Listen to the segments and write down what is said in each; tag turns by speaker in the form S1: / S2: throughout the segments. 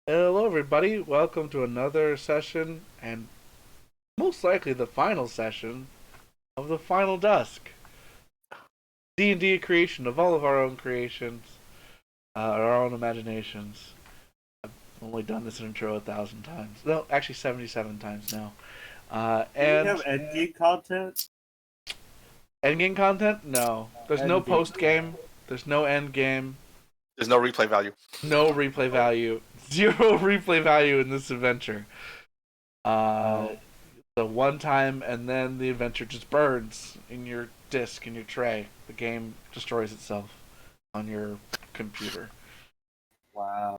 S1: Hello, everybody. Welcome to another session, and most likely the final session of the final Dusk D&D creation of all of our own creations, our own imaginations. I've only done this intro 1,000 times. No, actually 77 times now.
S2: Do we
S1: And
S2: have endgame content?
S1: endgame content? No. There's no
S2: Endgame.
S1: post game. There's no end game.
S3: There's no replay value.
S1: No replay value. Zero replay value in this adventure. The one time, and then the adventure just burns in your disk, in your tray. The game destroys itself on your computer.
S2: Wow.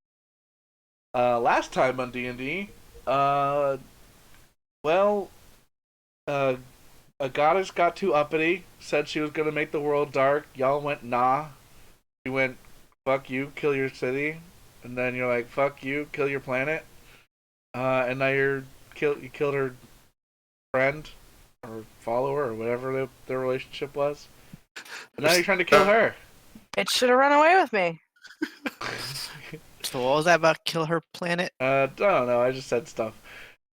S1: Last time on D&D, uh, well, uh, a goddess got too uppity, said she was gonna make the world dark. Y'all went nah. She went, fuck you, kill your city, and then you're like, fuck you, kill your planet. And now you killed her friend or follower or whatever their relationship was. And now you're trying to kill her.
S4: It should have run away with me.
S5: So what was that about? Kill her planet?
S1: I don't know. I just said stuff.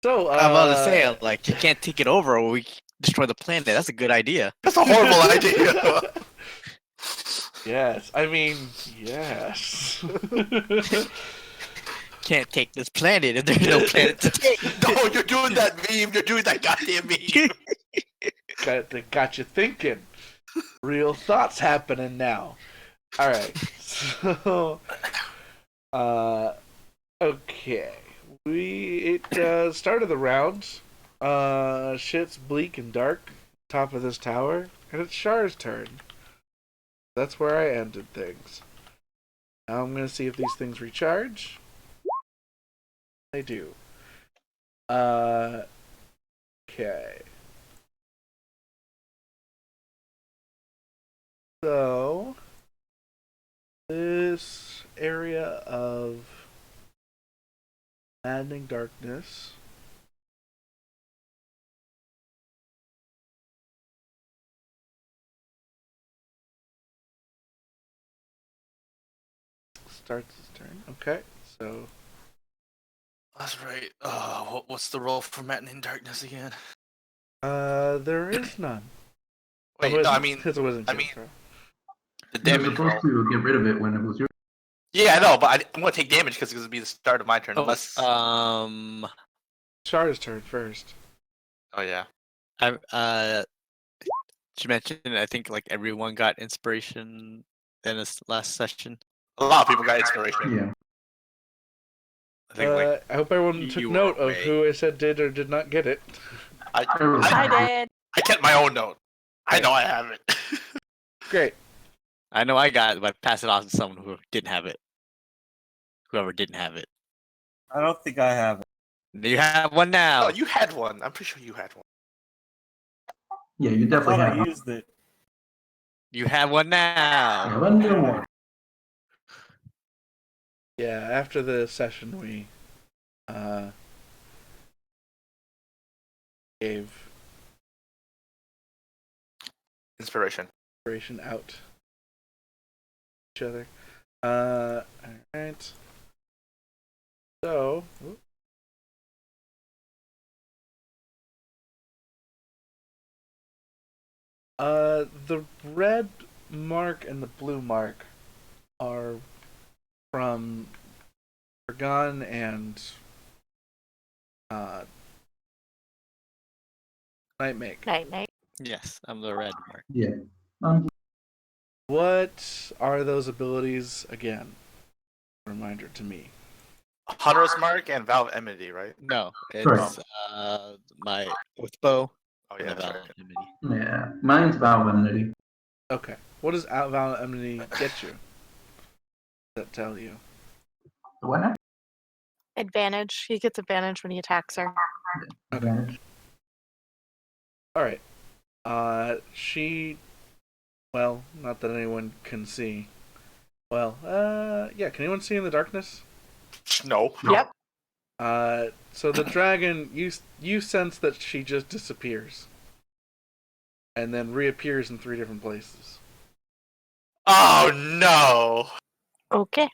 S1: So
S5: I'm about to say, like, you can't take it over or we destroy the planet. That's a good idea.
S3: That's a horrible idea.
S1: Yes, I mean, yes.
S5: Can't take this planet if there's no planet to take.
S3: No, you're doing that meme. You're doing that goddamn meme.
S1: got you thinking. Real thoughts happening now. All right. So, okay. Started the round. Shit's bleak and dark. Top of this tower, and it's Char's turn. That's where I ended things. Now I'm gonna see if these things recharge. They do. Okay. So, this area of maddening darkness starts his turn. Okay, so
S3: That's right. What's the role for Maddening Darkness again?
S1: there is none.
S3: Wait, no, I mean,
S1: It's a wizard.
S3: I mean, the
S6: You were
S3: damage
S6: supposed
S3: roll.
S6: to get rid of it when it was your.
S3: Yeah, I know, but I'm gonna take damage because it's gonna be the start of my turn. Unless,
S1: Char's turn first.
S3: oh yeah,
S5: She mentioned, I think, like, everyone got inspiration in this last session.
S3: a lot of people got inspiration.
S6: Yeah.
S3: I think like
S1: I hope everyone took
S5: you were
S1: note of
S5: away.
S1: who I said did or did not get it.
S3: I
S4: I did.
S3: I kept my own note. I know I have it.
S1: Great.
S5: I know I got it, but pass it off to someone who didn't have it. Whoever didn't have it.
S2: I don't think I have it.
S5: You have one now.
S3: Oh, you had one. I'm pretty sure you had one.
S6: Yeah, you
S2: I
S6: definitely
S2: thought
S6: have.
S2: I
S6: one.
S2: used it.
S5: You have one now.
S6: Yeah, one little more.
S1: Yeah, after the session we gave
S3: Inspiration.
S1: inspiration out each other. Alright. So the red mark and the blue mark are from Ergon and Nightmake.
S4: Night.
S5: Yes, I'm the red mark.
S6: Yeah. Um,
S1: What are those abilities again? Reminder to me.
S3: Hunter's Mark and Valve Enmity, right?
S5: No, it's
S6: Correct.
S5: my with bow.
S3: Oh
S5: and
S3: yeah,
S5: a
S3: that's
S5: Valor
S3: right.
S5: Enmity.
S6: yeah. Mine's Valve Enmity.
S1: Okay. What does Outbound Enmity get you? What does that tell you?
S6: What happened?
S4: Advantage. He gets advantage when he attacks her.
S6: Advantage.
S1: Alright. Well, not that anyone can see. Well, yeah, can anyone see in the darkness?
S3: No.
S4: Yep.
S1: So the dragon, you sense that she just disappears. And then reappears in 3 different places.
S3: Oh no.
S4: Okay.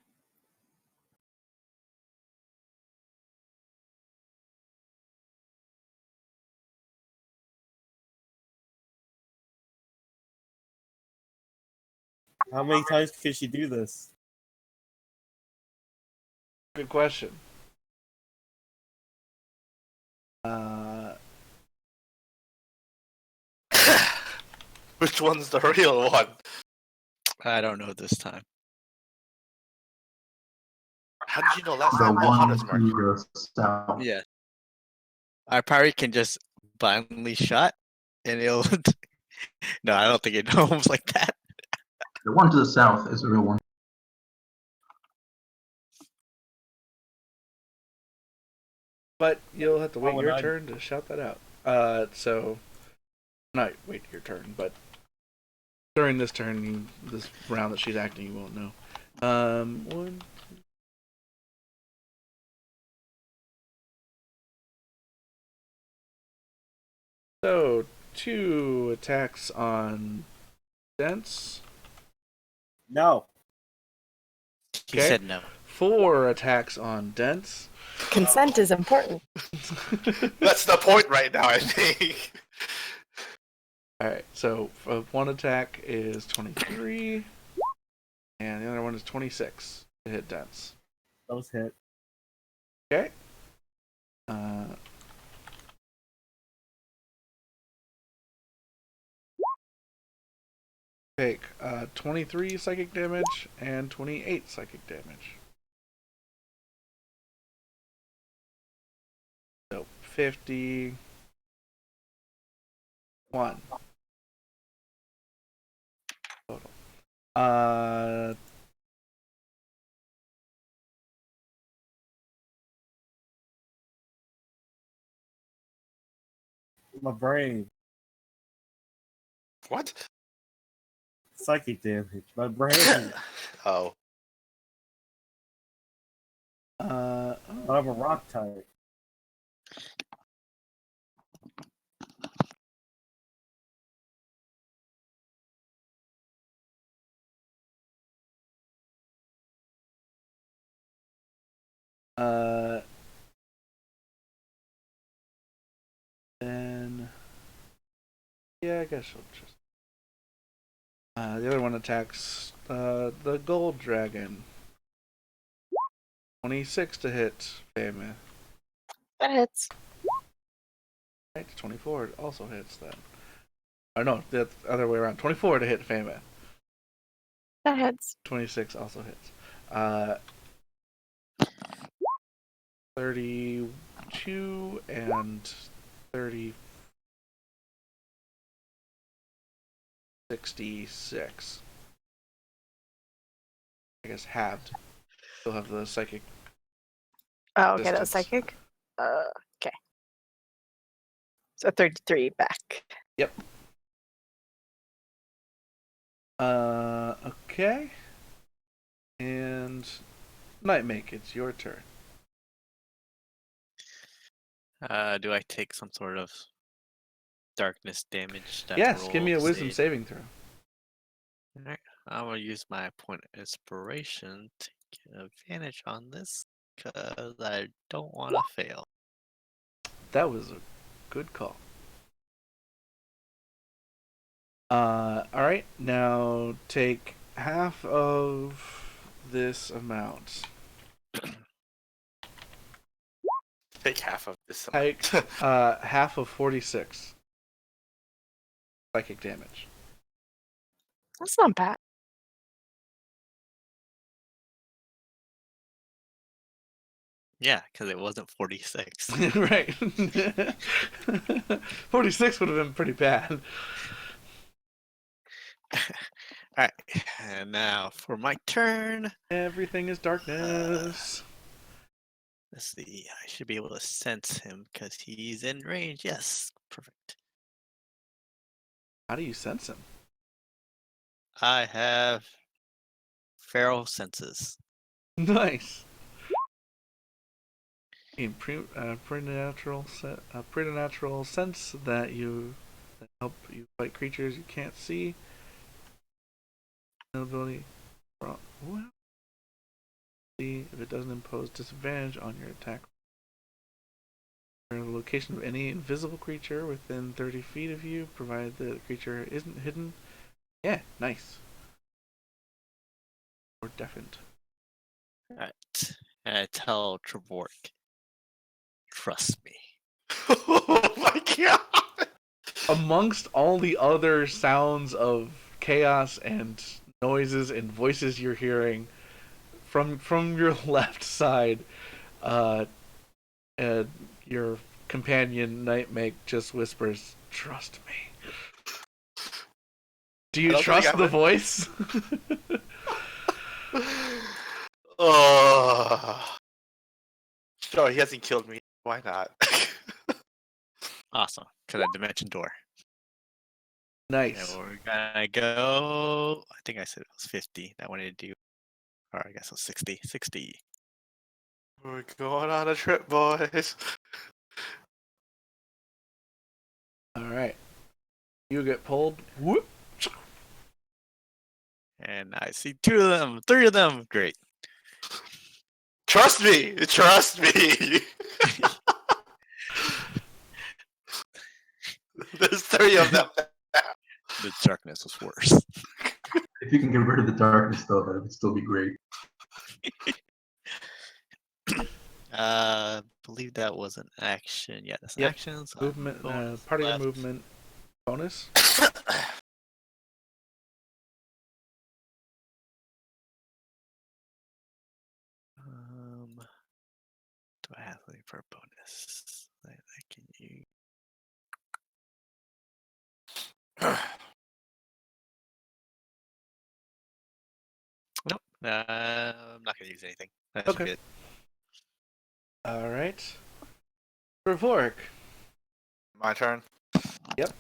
S2: How many times can she do this?
S1: Good question. Uh,
S3: Which one's the real one?
S5: I don't know this time.
S3: How did you know last
S6: The
S3: time? Oh,
S6: one
S3: Hunter's Mark.
S6: to the south.
S5: Yeah. I probably can just blindly shot and it'll. No, I don't think it knows like that.
S6: The one to the south is the real one.
S1: but you'll have to wait
S2: Oh,
S1: your
S2: and I-
S1: turn to shout that out. So not wait your turn, but during this turn, this round that she's acting, you won't know. One. So 2 attacks on Dense.
S2: No.
S5: He
S1: Okay.
S5: said no.
S1: 4 attacks on Dense.
S4: Consent is important.
S3: That's the point right now, I think.
S1: Alright, so 1 attack is 23, and the other one is 26 to hit Dense.
S2: Those hit.
S1: Okay. Uh, take 23 psychic damage and 28 psychic damage. So 51. Total.
S2: My brain.
S3: What?
S2: Psychic damage. My brain.
S3: Oh.
S1: Oh.
S2: I'm a rock type.
S1: Uh, then yeah, I guess she'll just. The other one attacks the gold dragon. 26 to hit Famous.
S4: That hits.
S1: Right, 24 also hits then. Oh no, the other way around. 24 to hit Famous.
S4: That hits.
S1: 26 also hits. 32 and 30. 66. I guess halved. Still have the psychic.
S4: Oh, okay, that was
S1: Distance.
S4: psychic. Okay. So 33 back.
S1: Yep. Okay. And Nightmake, it's your turn.
S5: Do I take some sort of darkness damage? That
S1: Yes, give me a
S5: rolls
S1: wisdom saving throw.
S5: Alright, I'm gonna use my point of inspiration to get advantage on this because I don't want to fail.
S1: That was a good call. Alright, now take half of this amount.
S3: Take half of this.
S1: Take half of 46 psychic damage.
S4: That's not bad.
S5: Yeah, because it wasn't 46.
S1: Right. 46 would have been pretty bad.
S5: Alright, and now for my turn.
S1: Everything is darkness.
S5: Let's see, I should be able to sense him because he's in range. Yes, perfect.
S1: How do you sense him?
S5: I have feral senses.
S1: Nice. In preternatural sense that help you fight creatures you can't see. Ability. What? See if it doesn't impose disadvantage on your attack. The location of any invisible creature within 30 feet of you, provided the creature isn't hidden. Yeah, nice. or deafened.
S5: Alright. And I tell Trevork, trust me.
S3: Oh my god!
S1: Amongst all the other sounds of chaos and noises and voices you're hearing from your left side, uh, your companion Nightmake just whispers, "Trust me." Do you
S3: I don't think
S1: trust
S3: I'm
S1: the
S3: in-
S1: voice?
S3: Oh. Sure, he hasn't killed me. Why not?
S5: Awesome. To that dimension door. And
S1: Nice.
S5: we're gonna go. I think I said it was 50. That wanted to do. Or I guess it was 60. 60.
S3: We're going on a trip, boys.
S1: All right. You get pulled. Whoop.
S5: And I see 2 of them, 3 of them. Great.
S3: Trust me! Trust me! There's 3 of them.
S5: The darkness was worse.
S6: If you can get rid of the darkness, though, that would still be great.
S5: Believe that was an action. Yeah, that's an
S1: Yep.
S5: action. So
S1: Movement.
S5: bonus
S1: Part of your
S5: left.
S1: movement bonus.
S5: Do I have something for a bonus that I can use? Nope. I'm not gonna use anything. That's
S1: Okay.
S5: good.
S1: All right. Revork,
S3: My turn?
S1: Yep.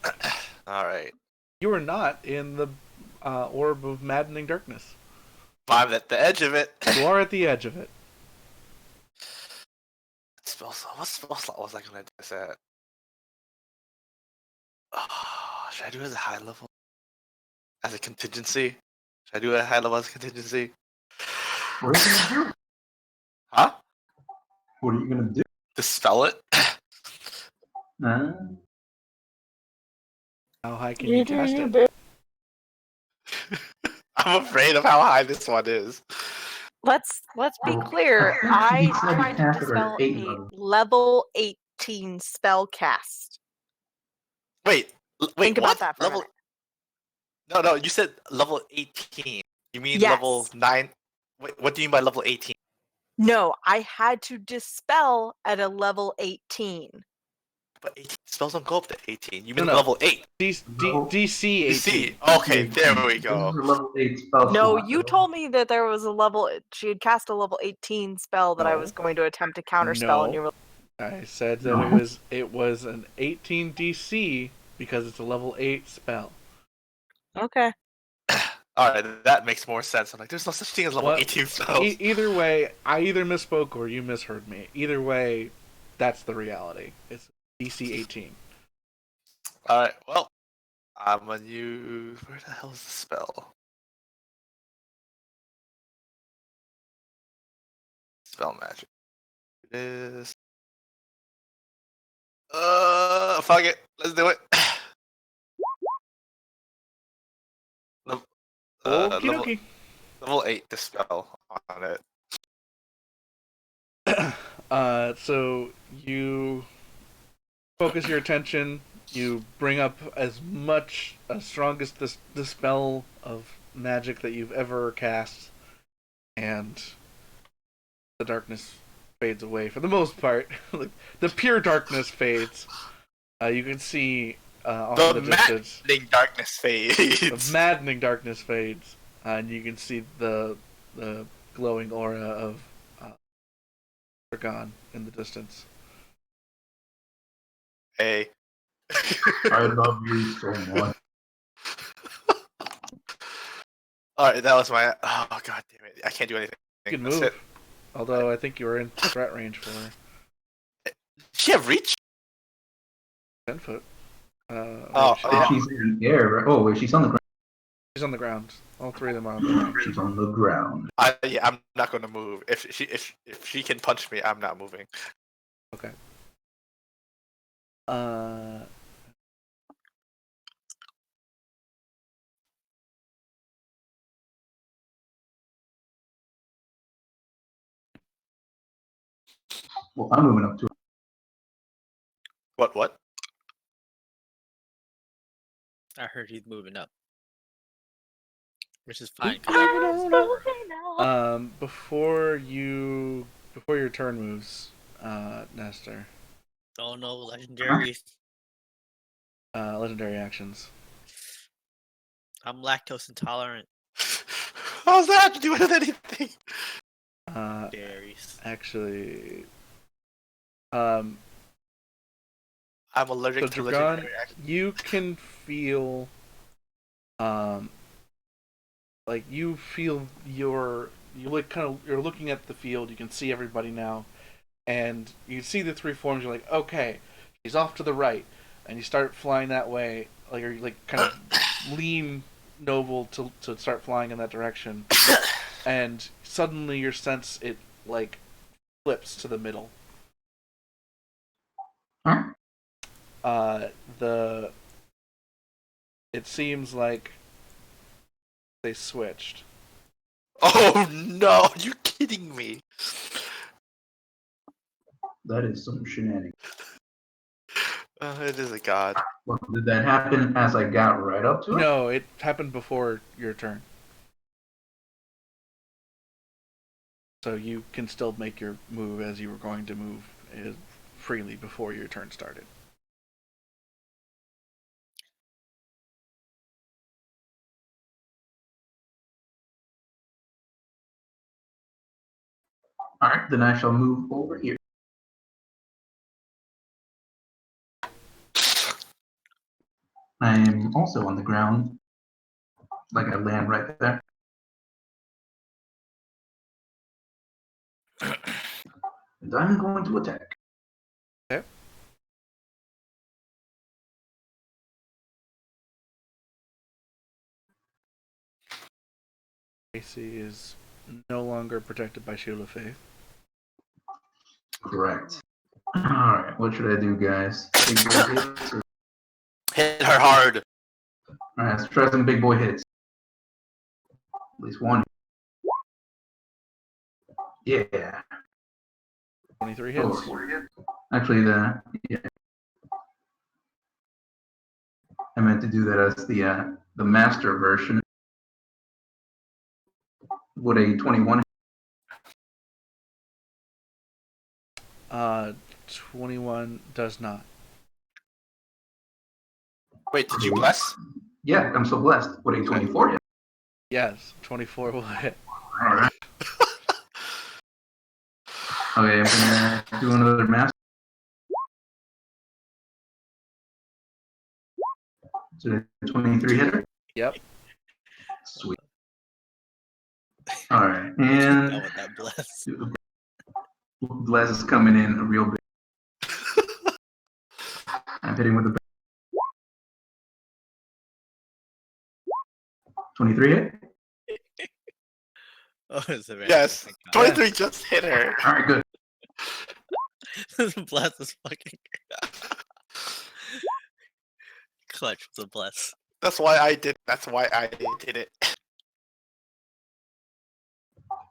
S3: Alright.
S1: you are not in the orb of maddening darkness.
S3: I'm at the edge of it.
S1: You are at the edge of it.
S3: What spell slot was I gonna do this at? Oh, should I do it as a high level? As a contingency? Should I do it at high level as a contingency?
S6: What are you gonna do?
S3: Huh?
S6: What are you gonna do?
S3: Dispel it?
S6: Uh,
S1: How high can you cast it?
S3: I'm afraid of how high this one is.
S4: Let's be
S6: Well,
S4: clear.
S6: I think
S4: I
S6: he said
S4: tried to
S6: cast it at
S4: dispel
S6: 8
S4: a
S6: level.
S4: level 18 spell cast.
S3: Wait,
S4: Think
S3: what?
S4: about that for
S3: Level?
S4: a minute.
S3: No, you said level 18. You mean
S4: Yes.
S3: level 9? Wait, what do you mean by level 18?
S4: No, I had to dispel at a level 18.
S3: But 18 spells don't go up to 18. You mean
S1: No.
S3: level 8?
S6: Level-
S1: DC 18.
S3: DC. Okay, there we go.
S6: This is a level 8 spell
S4: No,
S6: slot,
S4: you
S6: though.
S4: told me that there was a level. She had cast a level 18 spell that I
S1: No.
S4: was going to attempt to counterspell,
S1: No.
S4: and you were
S1: I said that
S6: No.
S1: it was an 18 DC because it's a level 8 spell.
S4: okay.
S3: Alright, that makes more sense. I'm like, there's no such thing as level
S1: What?
S3: 18 spells.
S1: Either way, I either misspoke or you misheard me. Either way, that's the reality. It's DC 18.
S3: Alright, well, I'm gonna use. Where the hell is the spell? Spell magic. It is. Fuck it. Let's do it. Level,
S1: Okie
S3: level,
S1: dokie.
S3: level 8 dispel on it.
S1: So you focus your attention. You bring up as strongest the spell of magic that you've ever cast, and the darkness fades away for the most part. The pure darkness fades. You can see off in the distance.
S3: Maddening darkness
S1: The
S3: fades.
S1: maddening darkness fades, and you can see the glowing aura of Dragon in the distance.
S3: Hey.
S6: I love you so much.
S3: Alright, that was my. Oh, god damn it. I can't do anything.
S1: You can
S3: That's
S1: move,
S3: it.
S1: although I think you were in threat range for
S3: Does she have reach?
S1: 10 foot.
S3: Oh,
S1: wait,
S3: yeah.
S6: She's in the air, right? Oh, wait, she's on the ground.
S1: she's on the ground. All 3 of them are on the ground.
S6: She's on the ground.
S3: Yeah, I'm not gonna move. If she can punch me, I'm not moving.
S1: Okay.
S6: Well, I'm moving up to.
S3: What?
S5: I heard he's moving up, which is fine because I can just cover him.
S1: Before your turn moves, Nestor.
S5: Oh no, legendaries!
S1: Legendary actions.
S5: I'm lactose intolerant.
S3: How's that have to do with anything?
S5: Dairies.
S1: Actually,
S3: I'm allergic
S1: so
S3: to
S1: Dragon,
S3: legendary actions.
S1: you can feel, like you feel you're looking at the field. You can see everybody now, and you see the three forms. You're like, okay, he's off to the right, and you start flying that way. Like you're like kind of lean noble to start flying in that direction, and suddenly your sense it like flips to the middle.
S6: Huh?
S1: The it seems like they switched.
S3: Oh no! You kidding me?
S6: That is some shenanigans.
S3: It is a god.
S6: Well, did that happen as I got right up to it?
S1: No, it happened before your turn. So you can still make your move as you were going to move freely before your turn started.
S6: All right, then I shall move over here. I am also on the ground, like I land right there. And I'm going to attack.
S1: Okay. AC is no longer protected by Shield of Faith.
S6: Correct. All right, what should I do, guys? Big boy hits? Or...
S3: Hit her hard.
S6: All right, let's try some big boy hits. At least one. Yeah.
S1: 23 hits.
S6: Oh, actually, yeah. I meant to do that as the master version. Would a 21?
S1: 21 does not.
S3: Wait, did you bless?
S6: Yeah, I'm so blessed. Would a 24 hit?
S1: Yes, 24 will hit.
S6: All right. Okay, I'm gonna do another master. So 23 hitter.
S1: Yep.
S6: Sweet. All right,
S5: Done
S6: and
S5: with that bless.
S6: bless is coming in real big. I'm hitting with the 23 hit.
S5: Oh, it's a very
S3: Yes.
S5: thank God.
S3: 23 just hit her.
S6: All right, good.
S5: This bless is fucking clutch with a bless.
S3: That's why I did it.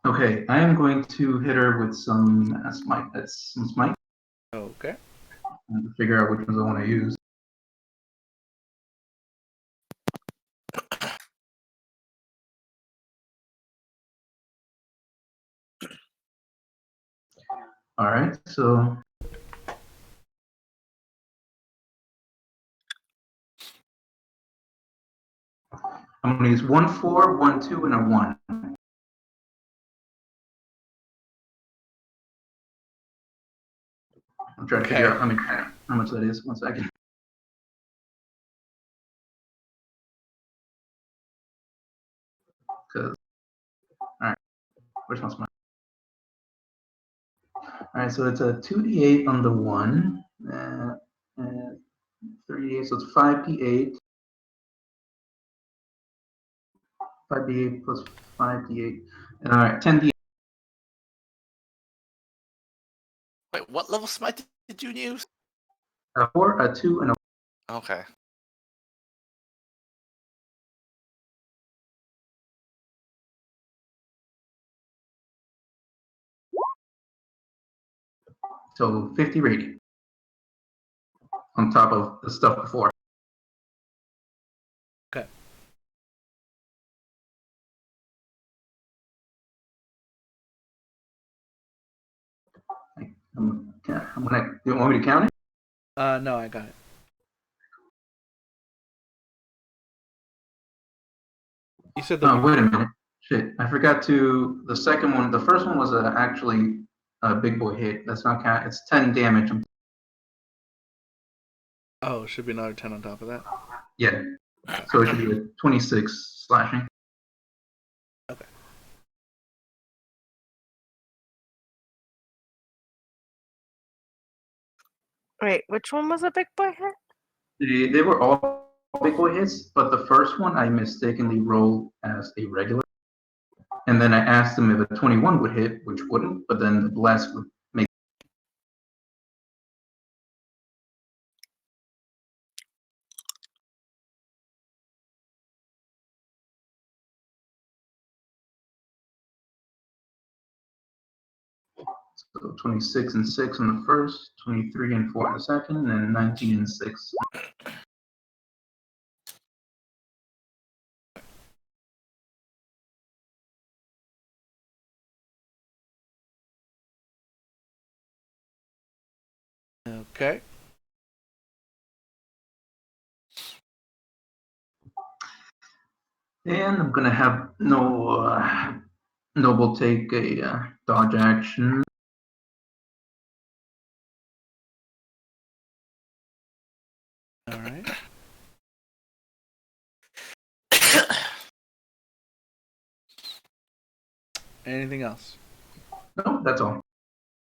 S6: Okay, I am going to hit her with some smite. That's some smite.
S1: Okay.
S6: I have to figure out which ones I want to use. All right, so I'm going to use 1, 4, 1, 2, and a 1. I'm trying to figure out how much that is. 1 second. Because, all right, where's my smite? All right, so it's a 2d8 on the 1, 38, so it's 5d8. 5d8 plus 5d8. All right, 10d8.
S3: Wait, what level smite did you use?
S6: A 4, a 2, and a
S3: Okay.
S6: So 50 radiant on top of the stuff before.
S1: Okay.
S6: I'm gonna. Do you want me to count it?
S1: No, I got it. You said the.
S6: Oh, wait a minute. Shit, I forgot to. The second one, the first one was actually a big boy hit. That's not count. It's 10 damage.
S1: Oh, it should be another 10 on top of that.
S6: Yeah. So it should be a 26 slashing.
S1: Okay.
S4: Wait, which one was a big boy hit?
S6: They were all big boy hits, but the first one I mistakenly rolled as a regular. And then I asked him if a 21 would hit, which wouldn't, but then the blast would make. So 26 and 6 on the first, 23 and 4 on the second, and 19 and 6.
S1: Okay.
S6: And I'm gonna have Noble take a dodge action.
S1: All right. Anything else?
S6: No, that's all.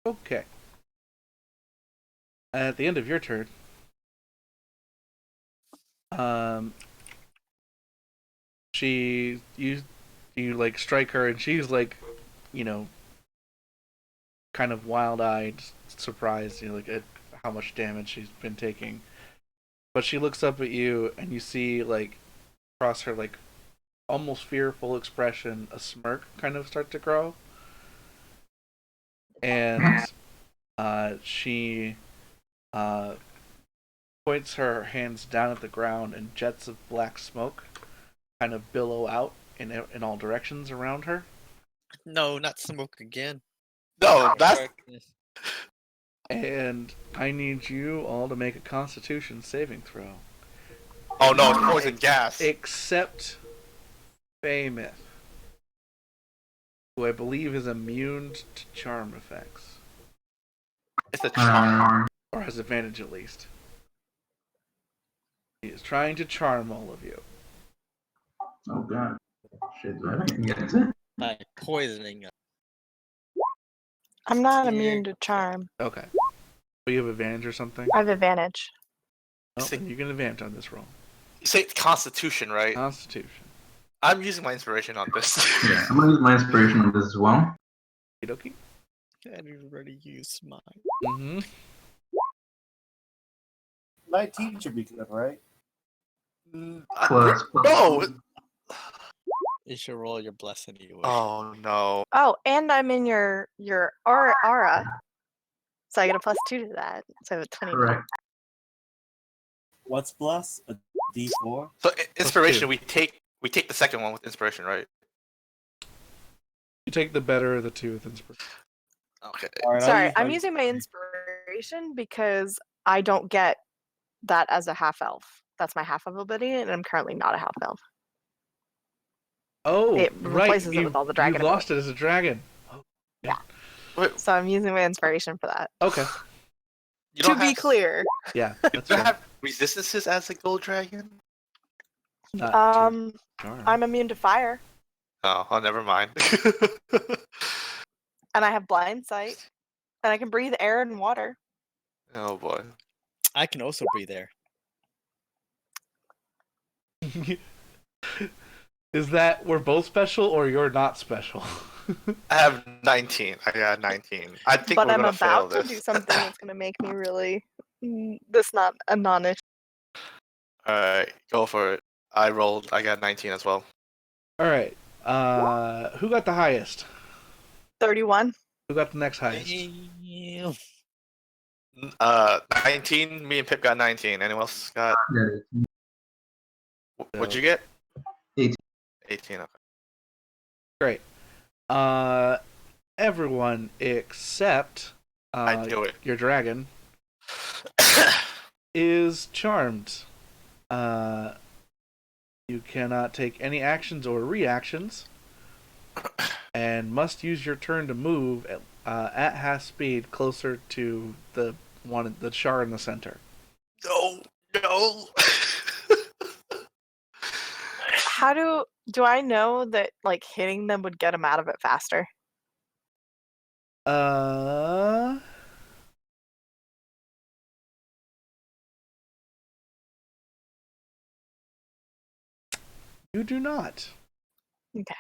S1: Okay. At the end of your turn, you like strike her, and she's like, you know, kind of wild-eyed, surprised, like at how much damage she's been taking. But she looks up at you, and you see like across her like almost fearful expression, a smirk kind of start to grow, and she points her hands down at the ground, and jets of black smoke kind of billow out in all directions around her.
S5: No, not smoke again.
S3: No, that's
S5: Darkness.
S1: And I need you all to make a Constitution saving throw.
S3: oh no, it's poison gas.
S1: Except Fameth, who I believe is immune to charm effects.
S3: It's a charm.
S1: Or has advantage at least. He is trying to charm all of you.
S6: Oh god. Shit, do I have anything against it?
S5: By poisoning.
S4: I'm not
S5: Here.
S4: immune to charm.
S1: Okay. So you have advantage or something?
S4: I have advantage.
S1: Oh, then you get advantage on this roll.
S3: You say it's Constitution, right?
S1: Constitution.
S3: I'm using my inspiration on this.
S6: Yeah, I'm gonna use my inspiration on this as well.
S1: Okie
S5: I already used mine.
S1: Mm-hmm.
S2: 19 should be good, right?
S6: Plus,
S3: no.
S5: You should roll your blessing anyway.
S3: Oh no.
S4: Oh, and I'm in your aura. So I get a +2 to that. So I have a 20.
S6: correct.
S2: What's plus? A D4?
S3: So inspiration,
S1: two.
S3: we take the second one with inspiration, right?
S1: You take the better of the two with inspiration.
S3: Okay.
S2: Alright,
S4: Sorry, I'm using my inspiration because I don't get that as a half elf. That's my half elf ability, and I'm currently not a half elf.
S1: Oh,
S4: It
S1: right.
S4: replaces it with all the dragon
S1: You lost it as a dragon.
S3: Wait,
S4: So I'm using my inspiration for that.
S1: Okay.
S3: you
S4: To
S3: don't
S4: be
S3: have,
S4: clear,
S1: Yeah,
S3: you
S1: that's
S3: don't
S1: fair.
S3: have resistances as a gold dragon?
S1: Not to charm.
S4: I'm immune to fire,
S3: Oh, never mind.
S4: and I have blind sight, and I can breathe air and water.
S3: oh boy.
S5: I can also breathe air.
S1: Is that we're both special or you're not special?
S3: I have 19. I got 19. I think
S4: But
S3: we're
S4: I'm
S3: gonna fail
S4: about to
S3: this.
S4: do something that's going to make me really this not a non-issue.
S3: Alright, go for it. I rolled. I got 19 as well.
S1: All right. Who got the highest?
S4: 31.
S1: Who got the next highest?
S5: Damn.
S3: 19. Me and Pip got 19. Anyone else got?
S6: Yeah,
S3: What'd you get?
S6: 18.
S3: 18. Okay.
S1: Great. Everyone except
S3: I knew it.
S1: your dragon is charmed. You cannot take any actions or reactions, and must use your turn to move at half speed closer to the shard in the center.
S3: No, no.
S4: How do I know that like hitting them would get them out of it faster?
S1: You do not.
S4: Okay.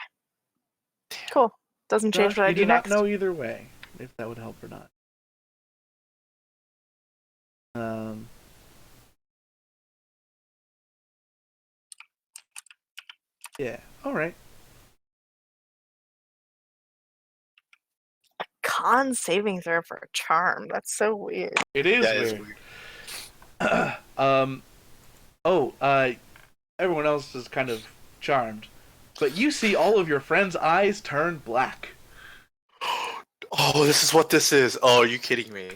S4: Cool. Doesn't change what I
S1: You
S4: do
S1: do not
S4: next.
S1: know either way if that would help or not. Yeah. All right.
S4: Con saving throw for a charm. That's so weird.
S1: It is
S3: That is
S1: weird.
S3: weird.
S1: Everyone else is kind of charmed, but you see all of your friends' eyes turn black.
S3: Oh, this is what this is. Oh, are you kidding me?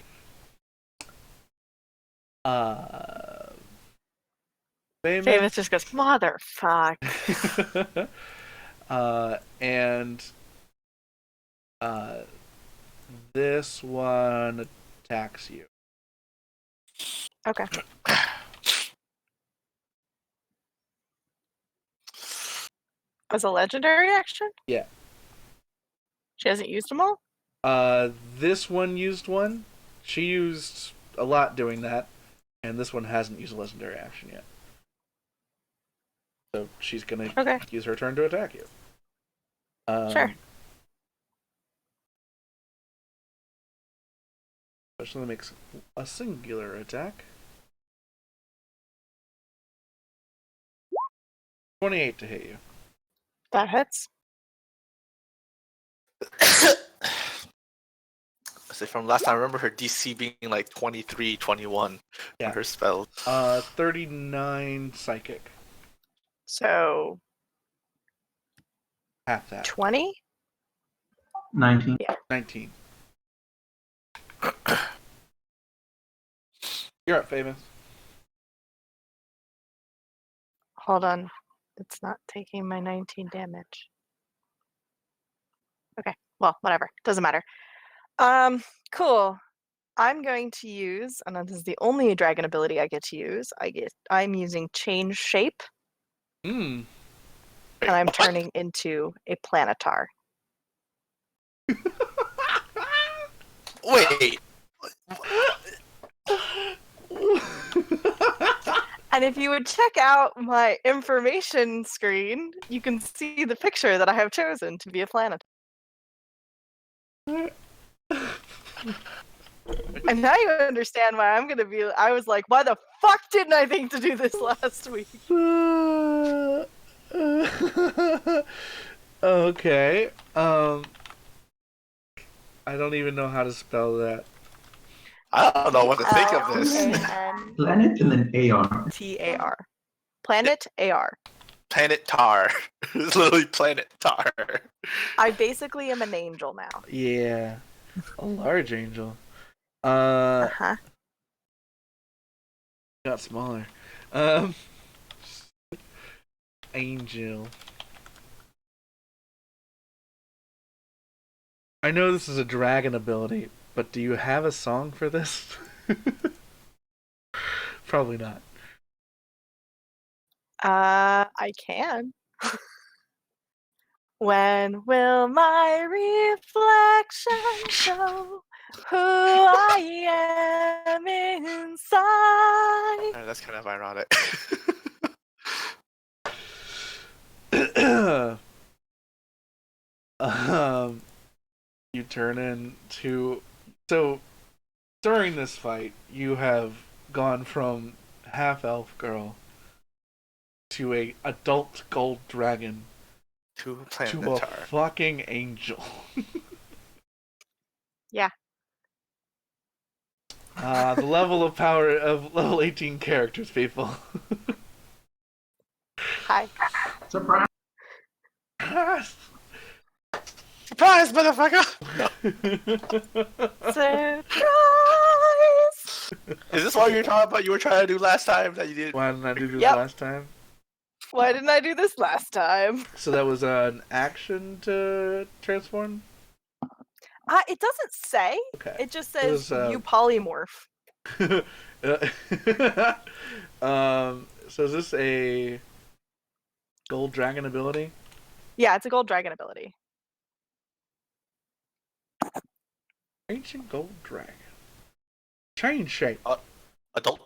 S4: Famous just goes, motherfuck.
S1: And this one attacks you.
S4: Okay. As a legendary action?
S1: Yeah.
S4: She hasn't used them all?
S1: This one used one. She used a lot doing that, and this one hasn't used a legendary action yet. So she's gonna use her turn to attack you.
S4: Sure.
S1: Especially makes a singular attack. 28 to hit you.
S4: That hits.
S3: So from last time, I remember her DC being like 23, 21
S1: Yeah.
S3: for her spells.
S1: 39 psychic.
S4: So
S1: Half that.
S4: 20?
S6: 19.
S1: 19. You're up, Famous.
S4: Hold on. It's not taking my 19 damage. Okay. Well, whatever. Doesn't matter. Cool. I'm going to use, and this is the only dragon ability I get to use. I'm using change shape,
S1: Hmm.
S4: and I'm turning into a planetar.
S3: Wait.
S4: And if you would check out my information screen, you can see the picture that I have chosen to be a planet. And now you understand why I'm gonna be. I was like, why the fuck didn't I think to do this last week?
S1: Okay. I don't even know how to spell that.
S3: I don't know what to think of this.
S6: Planet and then AR.
S4: T-A-R. Planet AR.
S3: Planet Tar. It's literally Planet Tar.
S4: I basically am an angel now.
S1: Yeah. A large angel.
S4: Uh-huh.
S1: Got smaller. Angel. I know this is a dragon ability, but do you have a song for this? Probably not.
S4: I can. When will my reflection show who I am inside?
S3: That's kind of ironic.
S1: You turn into. So, during this fight, you have gone from half elf girl to a adult gold dragon
S3: to
S1: to a
S3: Planet Tar.
S1: fucking angel.
S4: Yeah.
S1: The level of power of level 18 characters, people.
S4: Hi.
S6: Surprise!
S3: Surprise, motherfucker!
S4: Surprise!
S3: Is this what you were talking about? You were trying to do last time that you did.
S1: Why didn't I do this
S4: Yep.
S1: last time?
S4: Why didn't I do this last time?
S1: So that was an action to transform?
S4: It doesn't say.
S1: Okay.
S4: It just
S1: It
S4: says
S1: was,
S4: you polymorph.
S1: So is this a gold dragon ability?
S4: Yeah, it's a gold dragon ability.
S1: Ancient gold dragon. Change shape.
S3: Adult.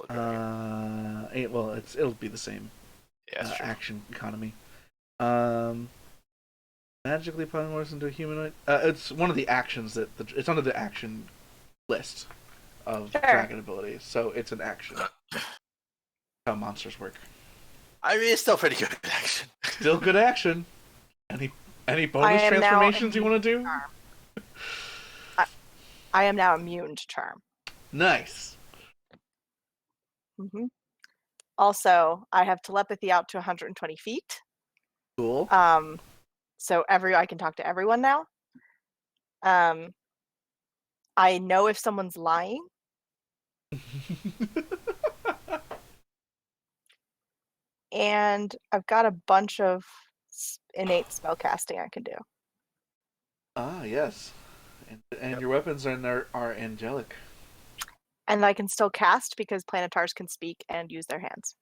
S1: Well, it'll be the same.
S3: Yeah, that's true.
S1: Action economy. Magically polymorphs into a humanoid. It's one of the actions it's under the action list of
S4: Sure.
S1: dragon abilities, so it's an action. How monsters work.
S3: I mean, it's still pretty good action.
S1: Still good action. Any bonus
S4: am now
S1: transformations you want to do?
S4: I am now immune to charm.
S1: Nice.
S4: hmm Also, I have telepathy out to 120 feet.
S1: Cool.
S4: So I can talk to everyone now. I know if someone's lying. And I've got a bunch of innate spellcasting I can do.
S1: Yes. And your weapons are angelic.
S4: And I can still cast because planetars can speak and use their hands.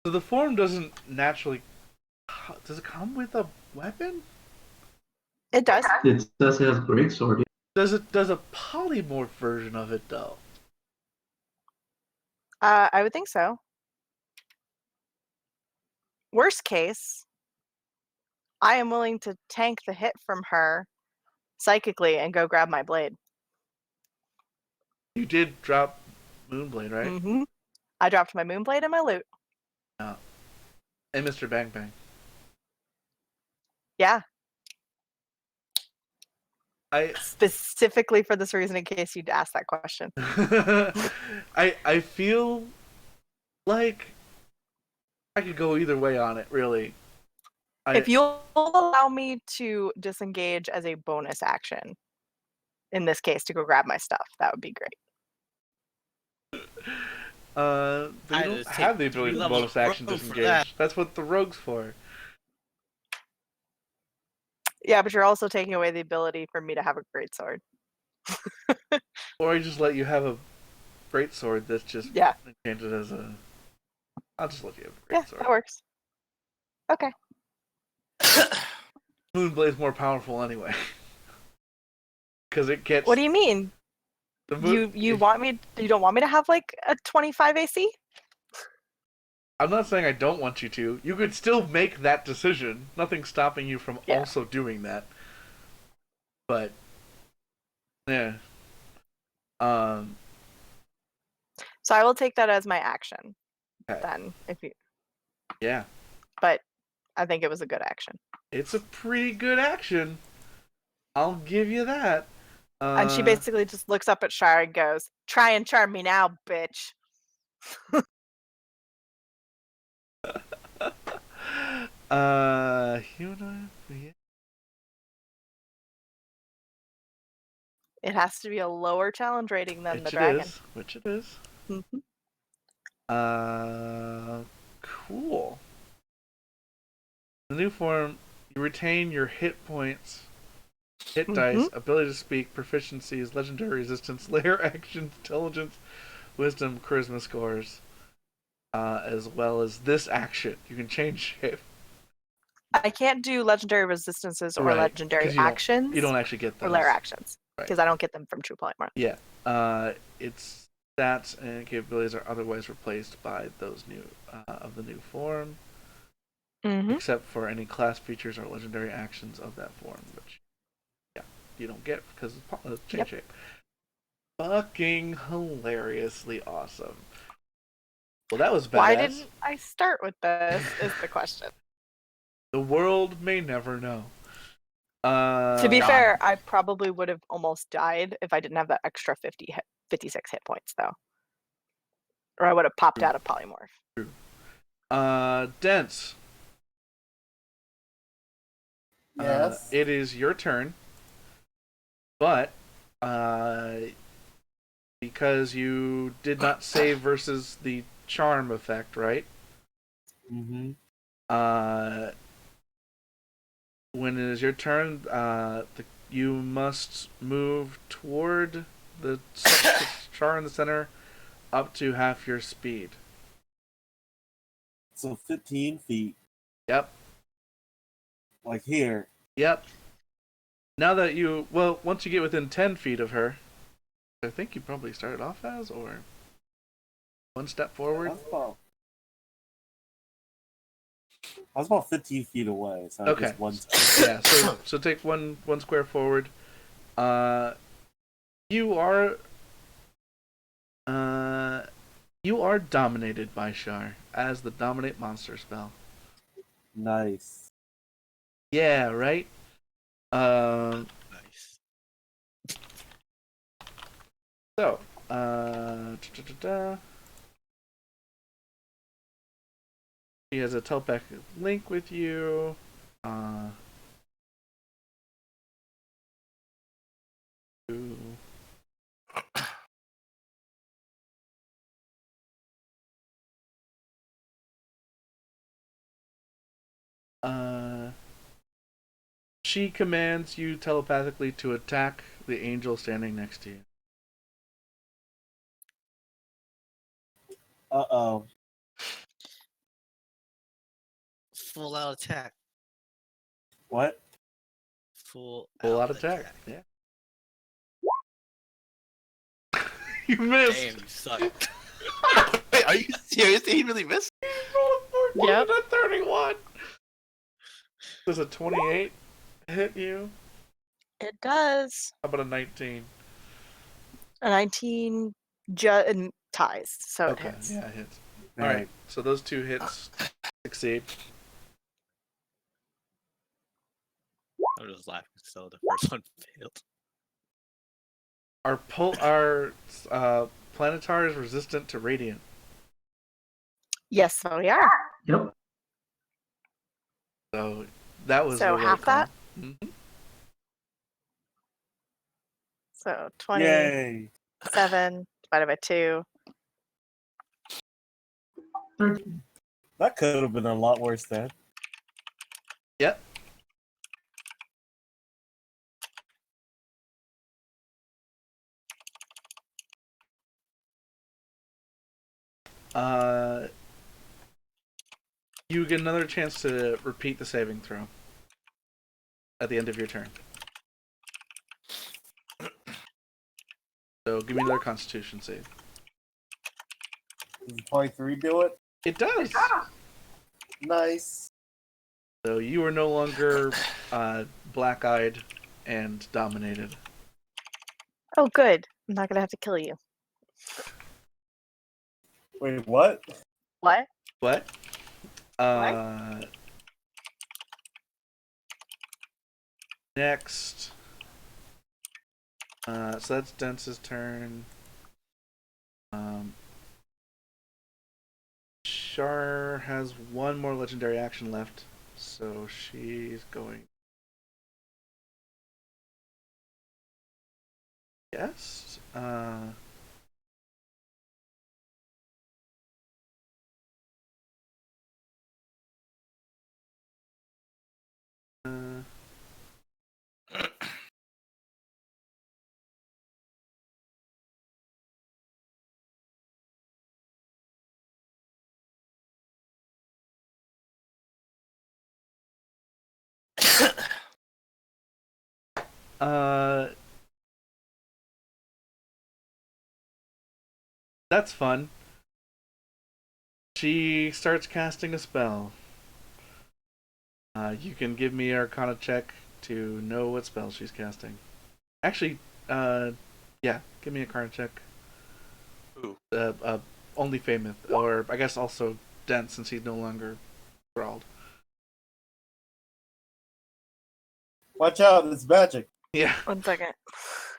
S1: So the form doesn't naturally. Does it come with a weapon?
S4: It does.
S6: It says it has greatsword.
S1: Does a polymorph version of it though?
S4: I would think so. Worst case, I am willing to tank the hit from her psychically and go grab my blade.
S1: You did drop Moonblade, right?
S4: Mm-hmm. I dropped my moonblade and my loot.
S1: Yeah. And Mr. Bang Bang.
S4: Yeah,
S1: I
S4: specifically for this reason, in case you'd ask that question.
S1: I feel like I could go either way on it, really.
S4: If you'll allow me to disengage as a bonus action, in this case, to go grab my stuff, that would be great.
S1: They
S5: I
S1: don't
S5: just
S1: have the
S5: take
S1: ability
S5: 3
S1: to
S5: levels
S1: bonus
S5: of
S1: action
S5: rogue for
S1: disengage.
S5: that.
S1: That's what the rogue's for.
S4: Yeah, but you're also taking away the ability for me to have a great sword.
S1: Or I just let you have a great sword that's just
S4: Yeah.
S1: enchanted as a. I'll just let you have a
S4: Yeah,
S1: great sword.
S4: that works. Okay.
S1: Moonblade's more powerful anyway. Because it gets.
S4: What do you mean?
S1: The
S4: You want me? You don't want me to have like a 25 AC?
S1: I'm not saying I don't want you to. You could still make that decision. Nothing's stopping you from
S4: Yeah.
S1: also doing that. But yeah.
S4: So I will take that as my action.
S1: Okay.
S4: Then,
S1: Yeah.
S4: but I think it was a good action.
S1: It's a pretty good action. I'll give you that.
S4: And she basically just looks up at Shire and goes, "Try and charm me now, bitch."
S1: Humanoid.
S4: It has to be a lower challenge rating than the
S1: Which it
S4: dragon.
S1: is. Which it is.
S4: Mhm.
S1: Cool. The new form, you retain your hit points, hit dice, ability to speak, proficiencies, legendary resistance, layer action, intelligence, wisdom, charisma scores, as well as this action. You can change shape.
S4: I can't do legendary resistances or
S1: Right,
S4: legendary
S1: 'cause you don't-
S4: actions
S1: You don't actually get
S4: or
S1: those.
S4: layer actions
S1: Right.
S4: because I don't get them from True Polymorph.
S1: Yeah. Its stats and capabilities are otherwise replaced by those new of the new form, except for any class features or legendary actions of that form, which you don't get because it's change shape. Fucking hilariously awesome. Well, that was badass.
S4: Why didn't I start with this? Is the question.
S1: The world may never know.
S4: To be
S3: God.
S4: fair, I probably would have almost died if I didn't have that extra 56 hit points, though. Or I would have popped out of polymorph.
S1: Dense.
S2: Yes.
S1: It is your turn, but because you did not save versus the charm effect, right?
S2: Mm-hmm.
S1: When it is your turn, you must move toward the char in the center up to half your speed.
S2: So 15 feet,
S1: Yep.
S2: like here.
S1: Yep. Now that once you get within 10 feet of her, I think you probably started off as, or one step forward.
S2: I was about 15 feet away, so I
S1: Okay.
S2: just one step.
S1: Yeah, so take one square forward. You are dominated by Shar as the dominate monster spell.
S2: Nice.
S1: Yeah, right?
S5: Nice.
S1: So, she has a telepathic link with you. She commands you telepathically to attack the angel standing next to you.
S2: Uh-oh.
S5: Full out attack.
S2: What?
S5: Full
S1: Full
S5: out
S1: out attack.
S5: attack.
S1: Yeah. You missed.
S5: Damn, you suck.
S3: Wait, are you serious? He really missed?
S1: He rolled a 14
S4: Yep.
S1: and a 31. Does a 28 hit you?
S4: It does.
S1: How about a 19?
S4: A 19 ties, so it hits.
S1: Yeah, it hits.
S2: All
S1: Alright, so those two hits succeed.
S5: I'm just laughing so the first one failed.
S1: Our Planetar is resistant to radiant.
S4: Yes, so we are.
S6: Yep.
S1: So that was
S4: So
S1: the right
S4: half
S1: call.
S4: that?
S1: Mhm.
S4: So 20.
S2: Yay.
S4: 7 divided by 2.
S6: 13.
S2: That could have been a lot worse then.
S1: Yep. You get another chance to repeat the saving throw at the end of your turn. So give me another Constitution save.
S2: Does 23 do it?
S1: It does.
S2: Nice.
S1: So you are no longer black-eyed and dominated.
S4: Oh, good. I'm not going to have to kill you.
S2: Wait, what?
S4: What?
S1: What? Next. So that's Dense's turn. Shar has one more legendary action left, so she's going. Yes. That's fun. She starts casting a spell. You can give me an Arcana check to know what spell she's casting. Actually, yeah, give me a Arcana check.
S3: Ooh.
S1: only famous, or I guess also dense since he's no longer sprawled.
S2: Watch out, it's magic.
S1: Yeah,
S4: 1 second.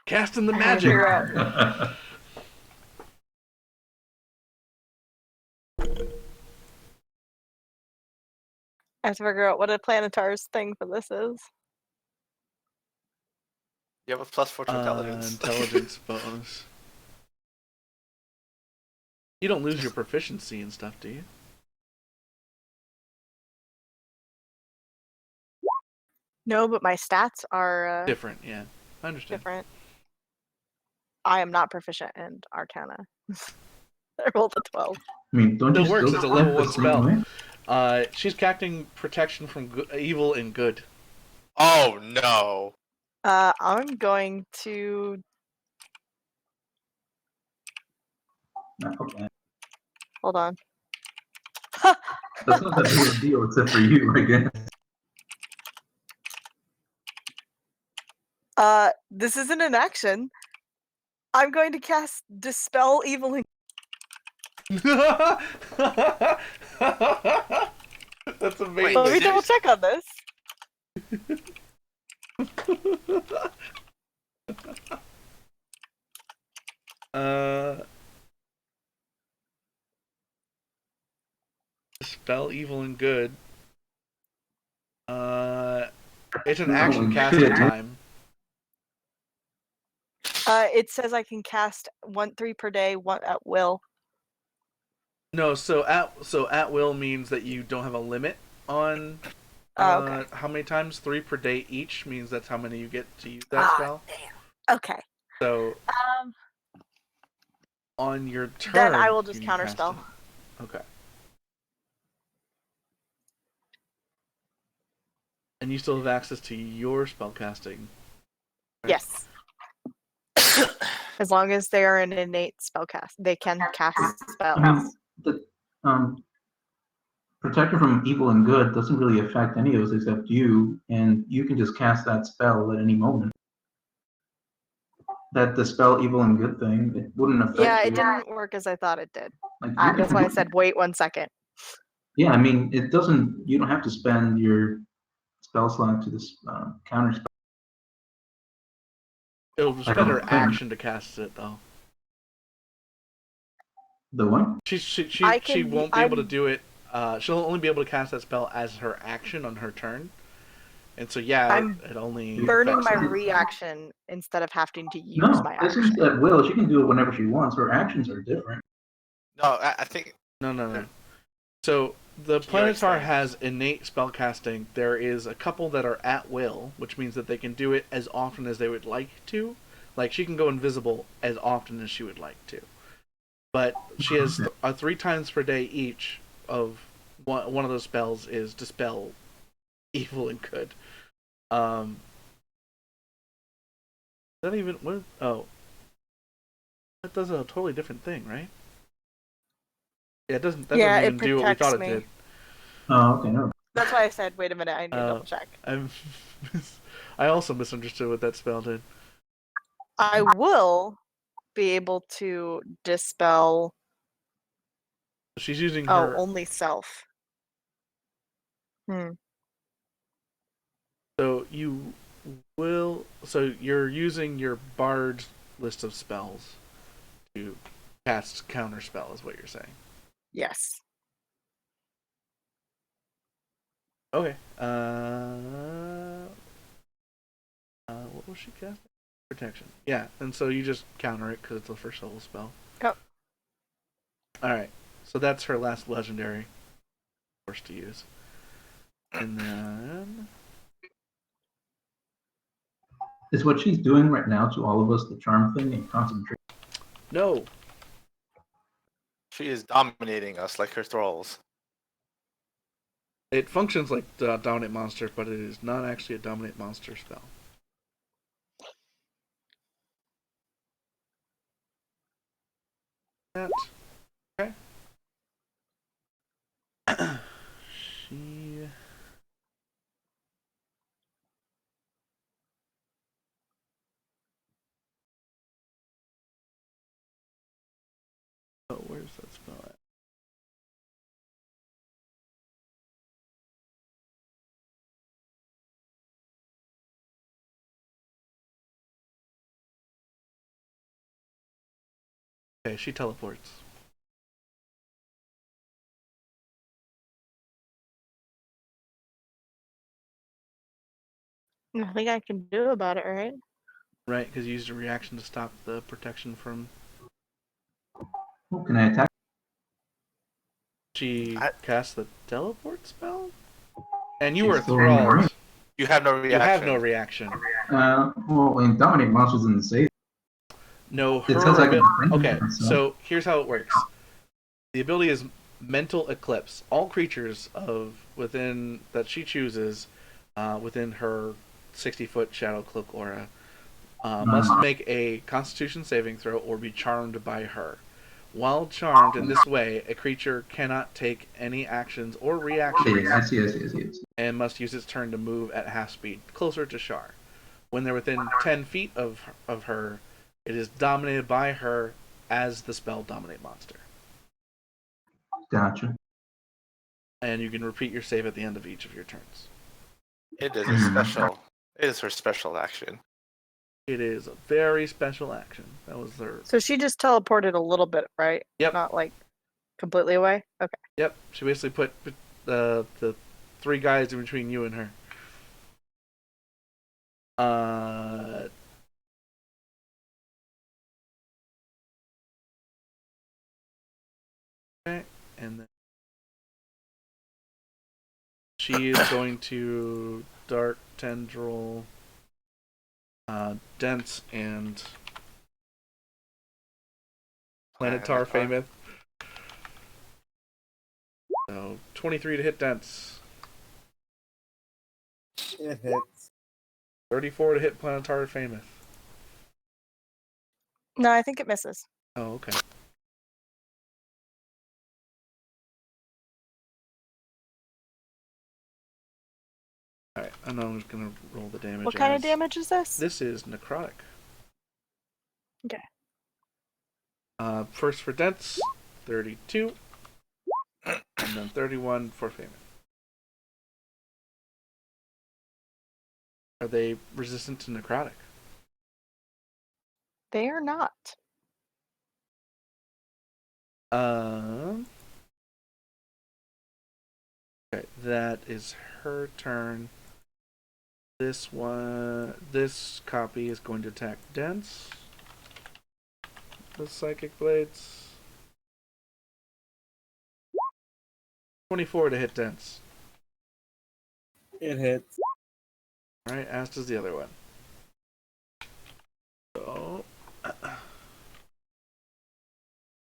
S1: casting the
S4: I have to
S1: magic.
S4: figure out. I have to figure out what a Planetar's thing for this is.
S3: You have a +4 to intelligence.
S1: Intelligence bonus. You don't lose your proficiency and stuff, do you?
S4: No, but my stats are
S1: Different, yeah. I understand.
S4: different. I am not proficient in Arcana. I rolled a 12.
S6: I mean, don't you
S1: Still works,
S6: still
S1: it's a level
S6: count the
S1: 1
S6: same
S1: spell.
S6: way?
S1: She's casting protection from evil and good.
S3: Oh no!
S4: I'm going to.
S6: No, okay.
S4: Hold on.
S6: That's not that big of a deal, except for you, I guess.
S4: This isn't an action. I'm going to cast Dispel Evil and
S1: That's amazing.
S3: Wait,
S4: Let me
S3: serious?
S4: double check on this.
S1: Spell evil and good. It's an
S6: Oh,
S1: action
S6: shit.
S1: casting time.
S4: It says I can cast 3 per day, 1 at will.
S1: No, so at will means that you don't have a limit on
S4: Okay.
S1: how many times. 3 per day each means that's how many you get to use that spell.
S4: Damn. Okay.
S1: So
S4: Um,
S1: on your turn,
S4: then I will just
S1: you can
S4: counterspell.
S1: cast it. Okay. And you still have access to your spell casting. Right.
S4: Yes. As long as they are an innate spellcast, they can cast spells.
S6: I mean, the protection from evil and good doesn't really affect any of us except you, and you can just cast that spell at any moment. That dispel evil and good thing, it wouldn't affect
S4: Yeah,
S6: you.
S4: it didn't work as I thought it did.
S6: Like, you can,
S4: That's why I said wait 1 second.
S6: yeah, I mean, it doesn't. You don't have to spend your spell slot to this counter spell.
S1: It'll
S6: I
S1: spend
S6: don't
S1: her
S6: think.
S1: action to cast it though.
S6: The what?
S1: She won't be able to
S4: I'm-
S1: do it. She'll only be able to cast that spell as her action on her turn. And so yeah,
S4: I'm
S1: it only
S4: Burning
S1: affects
S4: my
S1: her.
S4: reaction instead of having to use
S6: No,
S4: my
S6: this
S4: action.
S6: is at will. She can do it whenever she wants. Her actions are different.
S3: No, I think
S1: No. So the
S3: Can you
S1: Planetar
S3: explain?
S1: has innate spellcasting. There is a couple that are at will, which means that they can do it as often as they would like to. Like she can go invisible as often as she would like to. But she has 3 times per day each of one of those spells is dispel evil and good. That even what? Oh, that does a totally different thing, right? Yeah, it doesn't. That
S4: Yeah,
S1: doesn't
S4: it
S1: even do what we thought
S4: protects
S1: it
S4: me.
S1: did.
S6: Oh, okay, no.
S4: That's why I said, wait a minute, I need to
S1: Oh.
S4: double check.
S1: I also misunderstood what that spell did.
S4: I will be able to dispel
S1: She's using her.
S4: only self.
S1: So you will. So you're using your bard list of spells to cast counter spell, is what you're saying.
S4: Yes.
S1: Okay. What was she casting? Protection. Yeah, and so you just counter it because it's a first level spell.
S4: Yep.
S1: Alright, so that's her last legendary force to use. And then.
S6: Is what she's doing right now to all of us the charm thing and concentrate?
S1: No!
S3: she is dominating us like her thralls.
S1: It functions like the dominate monster, but it is not actually a dominate monster spell. That. Okay. She. Oh, where's that spell? Okay, she teleports.
S4: Nothing I can do about it, right?
S1: Right, because you used a reaction to stop the protection from.
S6: Oh, can I attack?
S1: She
S3: I-
S1: cast the teleport spell? And you
S6: She's
S1: were
S6: still in the ring.
S1: thralled.
S3: You have no reaction.
S1: You have no reaction.
S6: Well, in Dominate Monsters in the save,
S1: No,
S6: it
S1: her
S6: says I can defend
S1: Okay,
S6: myself.
S1: so here's how it works. The ability is Mental Eclipse. All creatures within that she chooses, within her 60-foot shadow cloak aura, must make a Constitution saving throw or be charmed by her. While charmed in this way, a creature cannot take any actions or reactions
S6: Yeah, I see.
S1: and must use its turn to move at half speed, closer to Shar. When they're within 10 feet of her, it is dominated by her as the spell Dominate Monster.
S6: Gotcha.
S1: And you can repeat your save at the end of each of your turns.
S3: It is a special. It is her special action.
S1: It is a very special action. That was their.
S4: So she just teleported a little bit, right?
S1: Yep.
S4: Not like completely away? Okay.
S1: Yep. She basically put the 3 guys in between you and her. Okay, and then she is going to Dark Tendril, Dense, and Planetar Famous. So 23 to hit Dense,
S2: It hits.
S1: 34 to hit Planetar Famous.
S4: No, I think it misses.
S1: Oh, okay. Alright, and I'm just gonna roll the damage.
S4: What kind of damage is this?
S1: This is necrotic.
S4: Okay.
S1: First for Dense, 32, and then 31 for Famous. Are they resistant to necrotic?
S4: They are not.
S1: Okay, that is her turn. This copy is going to attack Dense. The Psychic Blades. 24 to hit Dense.
S2: It hits.
S1: Alright, as does the other one. So.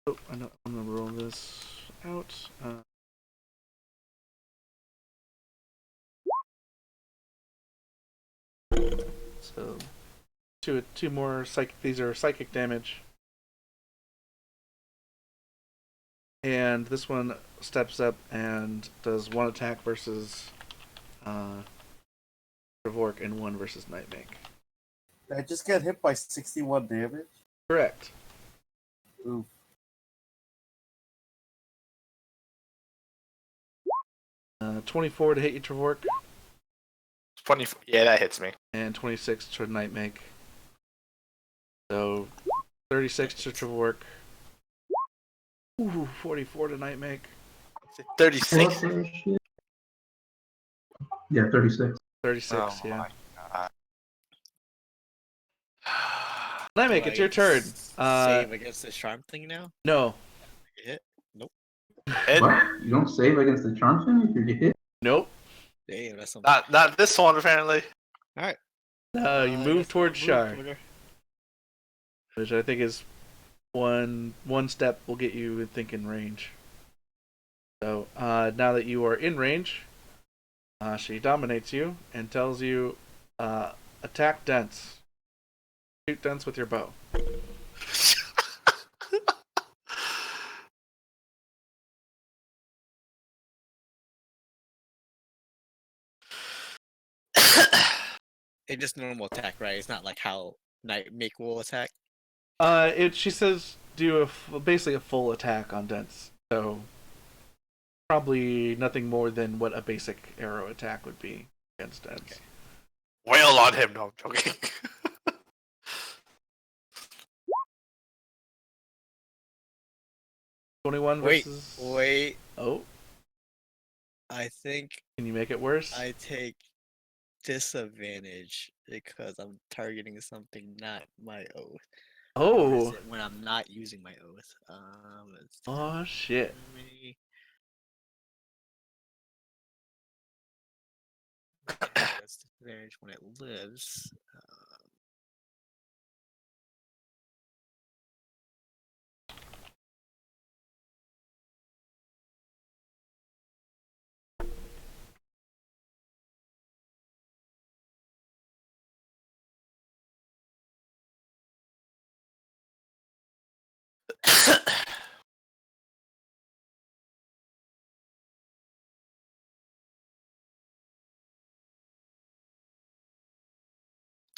S1: Oh, I'm gonna roll this out. So, two more psychic. These are psychic damage. And this one steps up and does 1 attack versus Revork and 1 versus Nightmake.
S2: I just get hit by 61 damage.
S1: Correct.
S2: Oof.
S1: 24 to hit you, Trevork,
S3: 20. Yeah, that hits me.
S1: and 26 to Nightmake. So 36 to Trevork. Ooh, 44 to Nightmake.
S3: 36.
S6: Yeah, 36.
S1: 36,
S3: Oh
S1: yeah.
S3: my god.
S1: Nightmake,
S5: Do
S1: it's
S5: I
S1: your turn.
S5: Save against the charm thing now?
S1: No.
S5: Get hit? Nope.
S3: It,
S6: What? You don't save against the charm thing if you get hit?
S1: Nope.
S5: Damn, that's some.
S3: not this one apparently.
S5: Alright.
S1: No, you
S5: I
S1: move
S5: guess
S1: towards
S5: I'll
S1: Shar,
S5: move toward her.
S1: which I think is one step will get you within range. So now that you are in range, she dominates you and tells you, attack Dense. Shoot Dense with your bow.
S5: It's just normal attack, right? It's not like how Nightmake will attack.
S1: She says do basically a full attack on Dense. So probably nothing more than what a basic arrow attack would be against Dense.
S5: Okay.
S3: Wail on him. No, I'm joking.
S1: 21
S5: Wait,
S1: versus.
S5: wait.
S1: Oh,
S5: I think
S1: can you make it worse?
S5: I take disadvantage because I'm targeting something not my oath. Or is
S1: Oh.
S5: it when I'm not using my oath? It's
S1: Oh shit.
S5: me. That's disadvantage when it lives.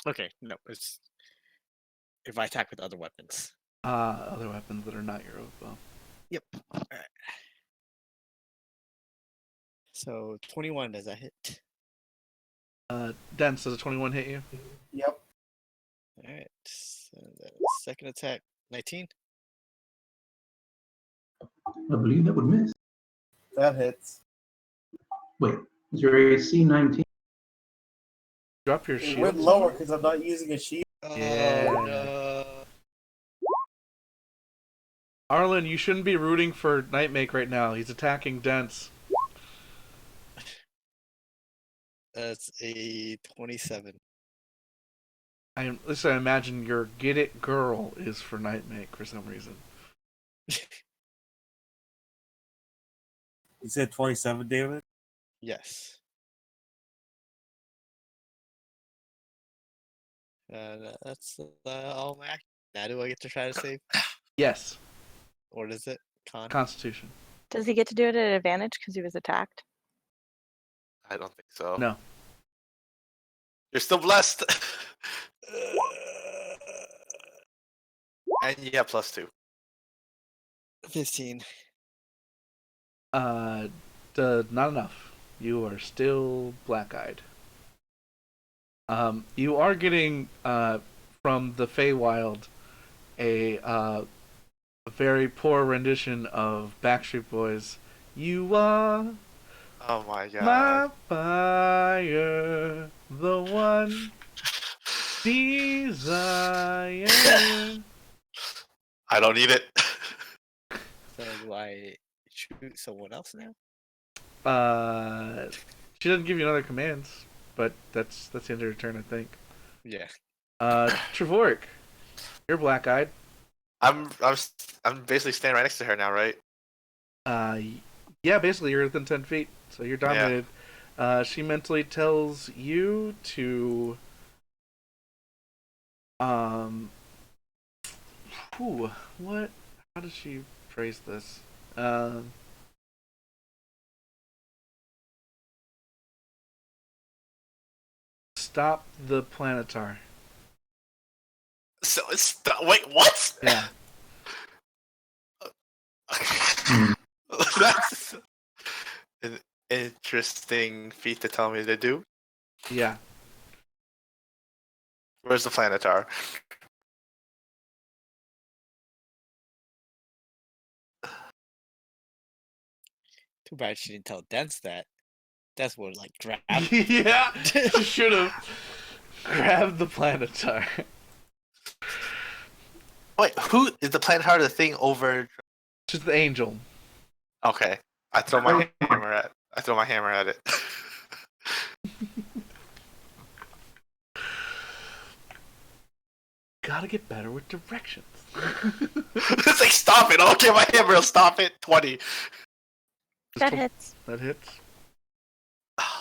S5: Okay, no, it's if I attack with other weapons.
S1: Other weapons that are not your oath bow.
S5: Yep. Alright. So 21, does that hit?
S1: Dense, does a 21 hit you?
S2: Yep.
S5: Alright. So the second attack, 19.
S6: I believe that would miss.
S2: That hits.
S6: Wait, is your AC 19?
S1: Drop your
S2: It
S1: shield.
S2: went lower because I'm not using a shield.
S1: Yeah.
S5: Oh no.
S1: Arlen, you shouldn't be rooting for Nightmake right now. He's attacking Dense.
S5: That's a 27.
S1: At least I imagine your Get It Girl is for Nightmake for some reason.
S2: You said 27, David?
S5: Yes. That's all my action. Now do I get to try to save?
S1: Yes.
S5: What is it? Con?
S1: Constitution.
S4: Does he get to do it at advantage because he was attacked?
S3: I don't think so.
S1: No.
S3: You're still blessed. And you have +2.
S5: 15.
S1: Not enough. You are still black-eyed. You are getting from the Feywild a very poor rendition of Backstreet Boys. You are
S3: Oh my god.
S1: my fire, the one desire.
S3: I don't need it.
S5: So do I shoot someone else now?
S1: She doesn't give you another commands, but that's the end of her turn, I think.
S5: Yeah.
S1: Trevork, you're black-eyed.
S3: I'm basically standing right next to her now, right?
S1: Yeah, basically you're within 10 feet, so you're dominated. She mentally tells you to what? How does she phrase this? Stop the planetar.
S3: So it's wait, what?
S1: Yeah.
S3: That's an interesting feat to tell me to do.
S1: Yeah.
S3: Where's the planetar?
S5: Too bad she didn't tell Dance that. That's what like grab.
S1: Yeah. She should have grabbed the planetar.
S3: Wait, who is the planetar? The thing over?
S1: Just the angel.
S3: Okay, I throw my hammer at it.
S1: Gotta get better with directions.
S3: It's like stop it! Okay, my hammer will stop it. 20.
S4: That hits.
S1: That hits.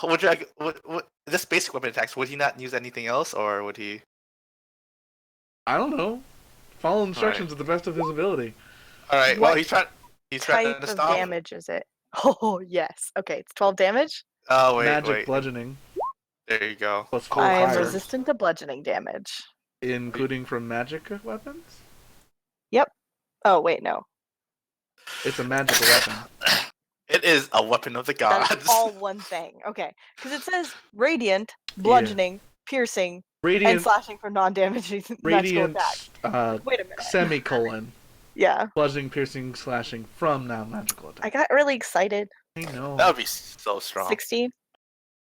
S3: Would you? What? This basic weapon attacks. Would he not use anything else, or would he?
S1: I don't know. Follow instructions to the best of his ability.
S3: All right. Well,
S4: What
S3: he's trying. He's trying
S4: Type
S3: to
S4: of
S3: stop.
S4: damage is it? Oh, yes. Okay, it's 12 damage.
S3: Oh wait,
S1: Magic
S3: wait.
S1: bludgeoning.
S3: There you go.
S1: Plus 4
S4: I am
S1: fire,
S4: resistant to bludgeoning damage.
S1: including from magic weapons.
S4: Oh, wait, no.
S1: It's a magical weapon.
S3: It is a weapon of the gods.
S4: That's all one thing. Okay, because it says radiant, bludgeoning, piercing, and
S1: Radiant.
S4: slashing for non-damaging magical
S1: Radiant.
S4: attacks. Wait a minute.
S1: Semicolon.
S4: Yeah.
S1: Bludgeoning, piercing, slashing from non-magical
S4: I
S1: attack.
S4: got really excited.
S1: I know.
S3: That would be so strong.
S4: 16.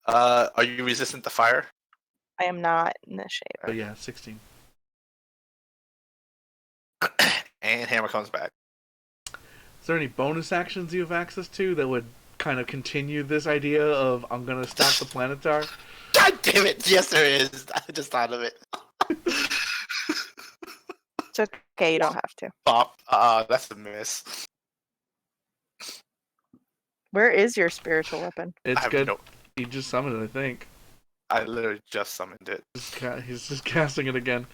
S3: Are you resistant to fire?
S4: I am not in this shape.
S1: But yeah, 16.
S3: And hammer comes back.
S1: Is there any bonus actions you have access to that would kind of continue this idea of I'm gonna stop the planetar?
S3: God damn it! Yes, there is. I just thought of it.
S4: It's okay, you don't have to.
S3: Pop. That's a miss.
S4: Where is your spiritual weapon?
S3: I
S1: It's
S3: have
S1: good.
S3: no.
S1: He just summoned it, I think.
S3: I literally just summoned it.
S1: He's just casting it again.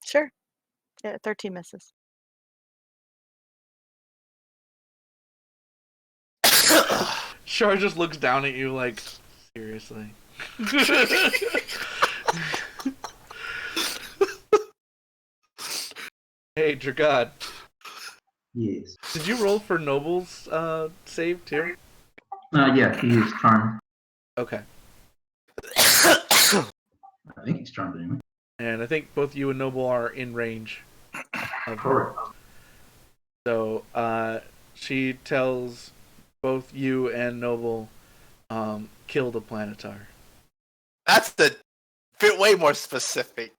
S4: Sure. Yeah, 13 misses.
S1: Char just looks down at you like, seriously. Hey, Dragod,
S6: Yes.
S1: did you roll for Noble's save too?
S6: Yeah, he is charmed.
S1: Okay.
S6: I think he's charmed anyway.
S1: And I think both you and Noble are in range of her.
S6: Correct.
S1: So she tells both you and Noble, kill the planetar.
S3: That's the bit way more specific.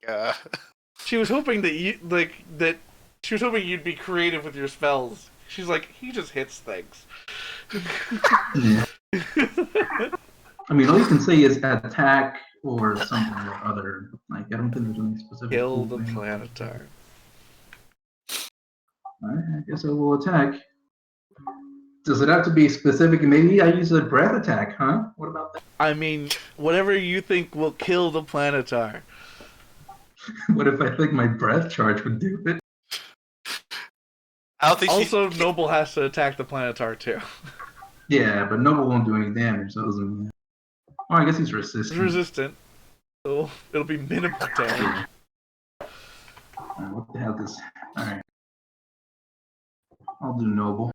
S1: She was hoping that she was hoping you'd be creative with your spells. She's like, he just hits things.
S6: Yeah. I mean, all you can say is attack or something or other. Like, I don't think there's any specific.
S1: Kill the
S6: thing.
S1: planetar.
S6: Alright, I guess I will attack. Does it have to be specific? Maybe I use a breath attack, huh? What about that?
S1: I mean, whatever you think will kill the planetar.
S6: What if I think my breath charge would do it?
S3: I don't think
S1: Also, Noble has to attack the planetar too.
S6: Yeah, but Noble won't do any damage, so it doesn't mean. Oh, I guess he's
S1: It's
S6: resistant.
S1: resistant. So it'll be minimal damage.
S6: What the hell is. Alright. I'll do Noble.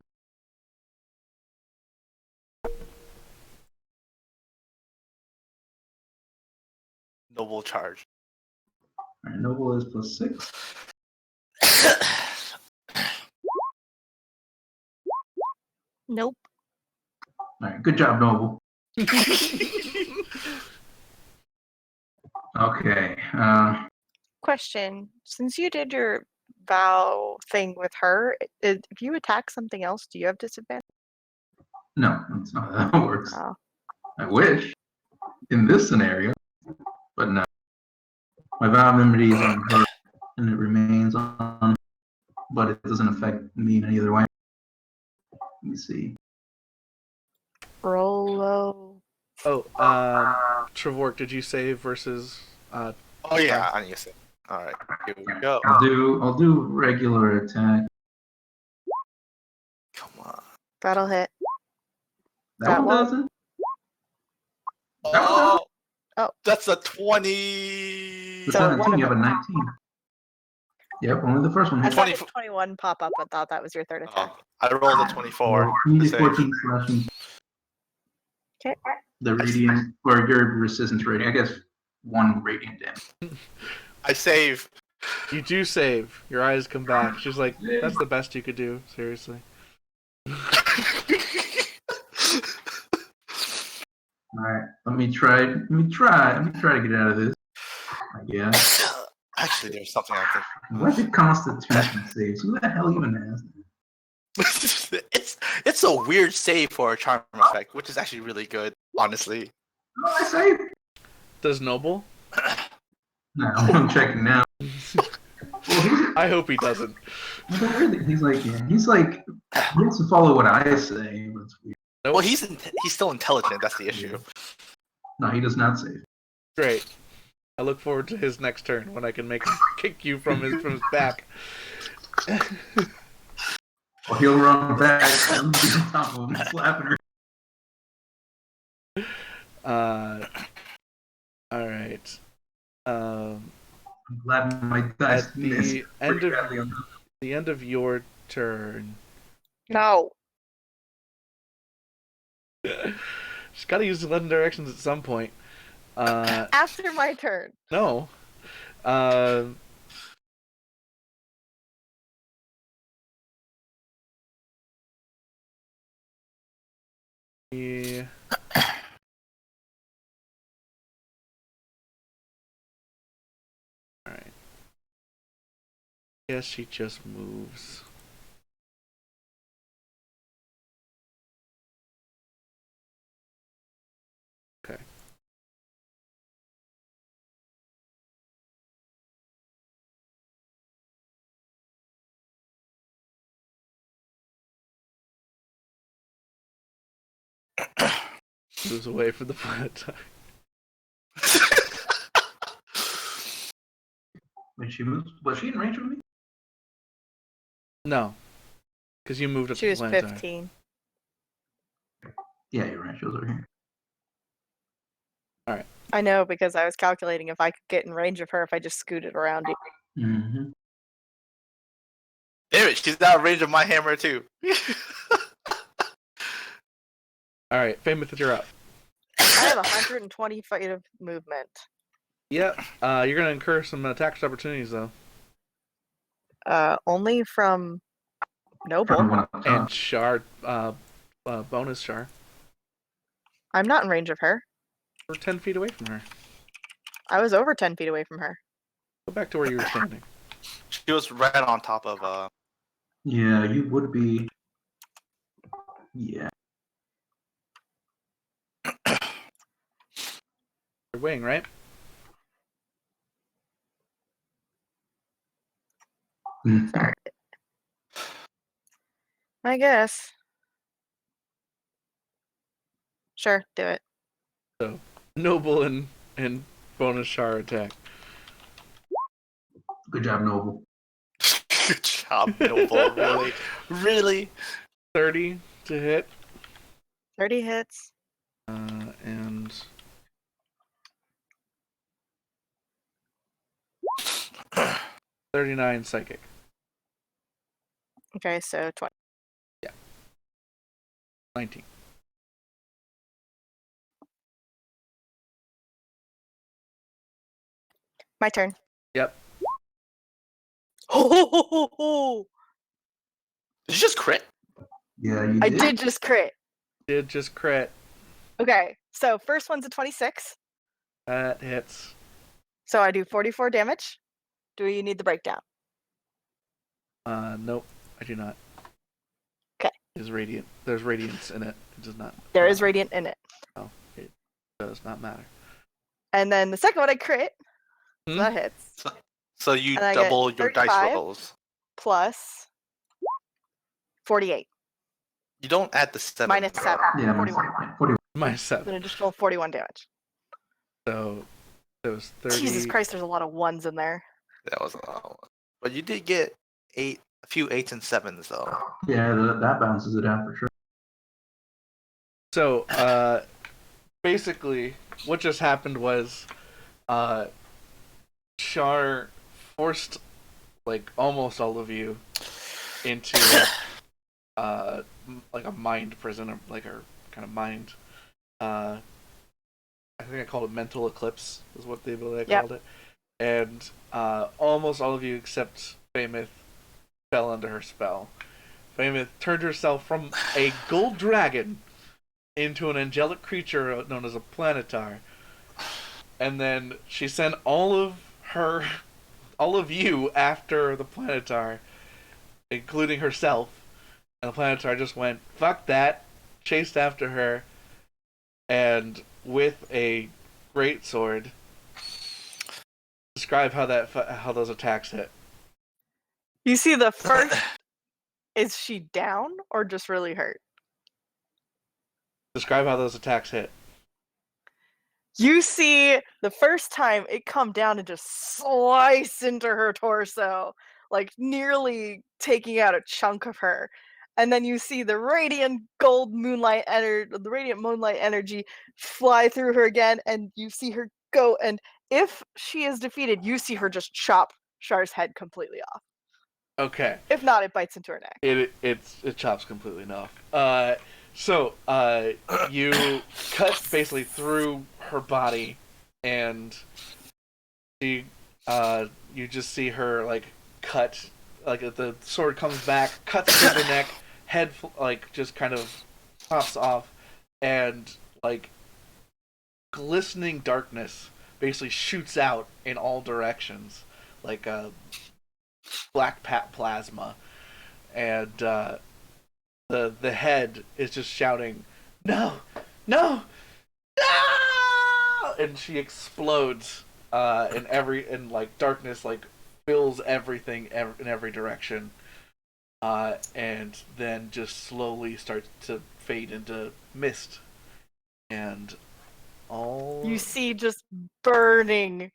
S3: noble charge.
S6: Alright, Noble is +6.
S4: Nope.
S6: Alright, good job, Noble. Okay.
S4: Question. Since you did your vow thing with her, if you attack something else, do you have disadvantage?
S6: No, that's not how that works.
S4: Oh.
S6: I wish. In this scenario. But no. My vow of enmity is on her, and it remains on, but it doesn't affect me in any other way. Let me see.
S4: Roll low.
S1: Oh, Trevork, did you save versus?
S3: Oh yeah, I need to say. All right, here we go.
S6: I'll do regular attack.
S3: Come on.
S4: That'll hit.
S6: That
S4: That
S6: one
S4: one?
S6: doesn't.
S3: Oh,
S4: Oh.
S3: That's a 20.
S6: The
S4: So
S6: 17,
S4: one of
S6: you have a
S4: them-
S6: 19. Yep, only the first one.
S4: I
S6: hit.
S4: saw
S3: 20
S4: his 21 pop up and thought that was your third attack.
S3: Oh, I rolled a 24.
S6: You
S3: to
S6: need
S3: save.
S6: 14 slashing.
S4: Okay.
S6: The radiant, or your resistance rating. I guess 1 radiant damage.
S3: I save.
S1: You do save. Your eyes come back. She's like, that's the best you could do. Seriously.
S6: Alright, let me try to get out of this. I guess.
S3: Actually, there's something I think.
S6: What's the constitution saves? Who the hell even has that?
S3: it's a weird save for a charm effect, which is actually really good, honestly.
S6: Oh, I saved.
S1: Does Noble?
S6: No, I'm checking now. Well,
S1: I hope he doesn't.
S6: he's like, he has to follow what I say. But it's weird.
S1: Nope.
S3: Well, he's still intelligent. That's the issue.
S6: No, he does not save.
S1: Great. I look forward to his next turn when I can make him kick you from his back.
S6: Well, he'll run back and be on top of him, slapping her.
S1: All right.
S6: I'm glad my dice
S1: At
S6: missed
S1: the end
S6: pretty
S1: of
S6: badly on that.
S1: the end of your turn,
S4: No.
S1: she's got to use 11 directions at some point.
S4: After my turn.
S1: No. Guess she just moves. Okay. Moves away from the planet.
S6: When she moves, was she in range of me?
S1: No, because you moved up
S4: She
S1: to
S4: was
S1: the planet.
S4: 15.
S6: Yeah, you're right. She was over here.
S4: I know because I was calculating if I could get in range of her if I just scooted around you.
S6: Mm-hmm.
S3: Damn it, she's out of range of my hammer too.
S1: All right, Famous, you're up.
S4: I have 120 feet of movement.
S1: Yep. You're gonna incur some attack opportunities though,
S4: Only from Noble.
S6: From one up top.
S1: and shard, bonus shard.
S4: I'm not in range of her.
S1: We're 10 feet away from her.
S4: I was over 10 feet away from her.
S1: Go back to where you were standing.
S3: She was right on top of
S6: Yeah, you would be. Yeah.
S1: Your wing, right?
S4: Sorry. I guess. Sure, do it.
S1: So noble and bonus shard attack.
S6: Good job, Noble.
S3: Good job, Noble. Really? Really?
S1: 30 to hit,
S4: 30 hits.
S1: and 39 psychic.
S4: Okay, so 20.
S1: 19.
S4: My turn.
S1: Yep.
S4: Oh!
S3: Did you just crit?
S6: Yeah, you
S4: I
S6: did.
S4: did just crit.
S1: Did just crit.
S4: Okay, so first one's a 26.
S1: That hits.
S4: So I do 44 damage. Do you need the breakdown?
S1: Nope, I do not.
S4: 'Kay.
S1: Is radiant. There's radiance in it. It does not.
S4: There is radiant in it.
S1: Oh, it does not matter.
S4: And then the second one I crit. So
S1: Hmm?
S4: that hits.
S3: So you
S4: And I get
S3: double your dice
S4: 35.
S3: rolls.
S4: Plus 48.
S3: You don't add the 7.
S4: Minus 7.
S6: Yeah,
S4: 41.
S6: 41.
S1: Minus
S4: It's
S1: 7.
S4: an additional 41 damage.
S1: So it was 30.
S4: Jesus Christ, there's a lot of ones in there.
S3: That was a lot. But you did get a few 8s and 7s though.
S6: Yeah, that balances it out for sure.
S1: So, basically, what just happened was, Char forced, like, almost all of you into, like a mind prison, or like a kind of mind, I think I called it mental eclipse, is what they called it. And, almost all of you except Fameth fell under her spell. Fameth turned herself from a gold dragon into an angelic creature known as a planetar, and then she sent all of you after the planetar, including herself, and the planetar just went fuck that, chased after her, and with a great sword. Describe how those attacks hit.
S4: You see the first. Is she down or just really hurt?
S1: Describe how those attacks hit.
S4: You see the first time it come down and just slice into her torso, like nearly taking out a chunk of her. And then you see the radiant moonlight energy fly through her again, and you see her go. And if she is defeated, you see her just chop Char's head completely off.
S1: Okay.
S4: If not, it bites into her neck.
S1: It chops completely off. So you cut basically through her body, and you just see her like cut, like the sword comes back, cuts through the neck, head like just kind of pops off, and like glistening darkness basically shoots out in all directions, like black plasma, and the head is just shouting, "No, no, no!" And she explodes, and like darkness like fills everything in every direction, and then just slowly starts to fade into mist, and all
S4: You see just burning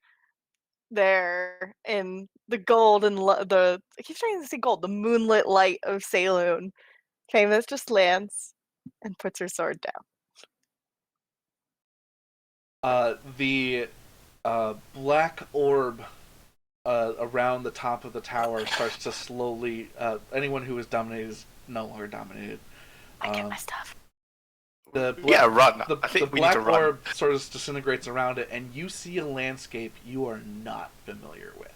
S4: there in the gold and I keep trying to say gold, the moonlit light of Saloon. Camus just lands and puts her sword down.
S1: the black orb around the top of the tower starts to slowly. Anyone who is dominated is no longer dominated.
S4: I get my stuff.
S3: Yeah, run.
S1: The,
S3: I think
S1: the
S3: we need to
S1: black
S3: run.
S1: orb sort of disintegrates around it, and you see a landscape you are not familiar with.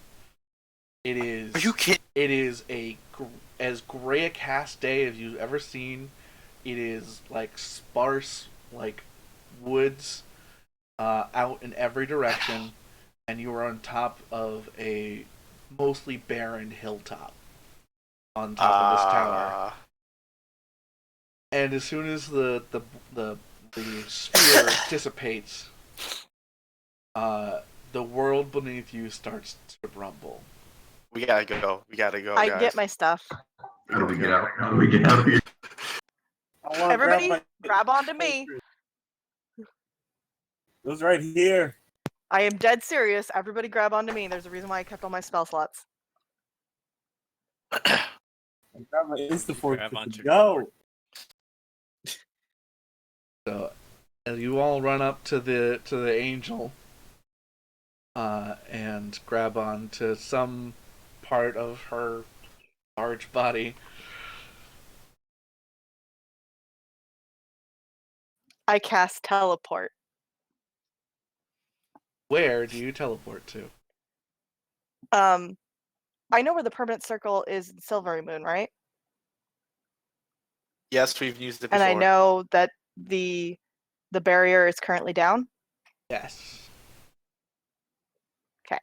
S1: It is.
S3: Are you kidding?
S1: It is as gray a cast day as you've ever seen. It is like sparse, like woods, out in every direction, and you are on top of a mostly barren hilltop on top of this tower. And as soon as the sphere dissipates, the world beneath you starts to rumble.
S3: We gotta go. We gotta go,
S4: I
S3: guys.
S4: get my stuff.
S6: How do we get out? How do we get out of here?
S2: I wanna
S4: Everybody,
S2: grab
S4: grab onto me.
S2: It was right here.
S4: I am dead serious. Everybody grab onto me. There's a reason why I kept all my spell slots.
S2: I grabbed my Instafort.
S5: Grab onto
S2: Go.
S1: So, as you all run up to the angel, and grab on to some part of her large body.
S4: I cast teleport.
S1: Where do you teleport to?
S4: I know where the permanent circle is in Silvery Moon, right?
S3: Yes, we've used it
S4: And
S3: before.
S4: I know that the barrier is currently down.
S1: Yes.
S4: Okay.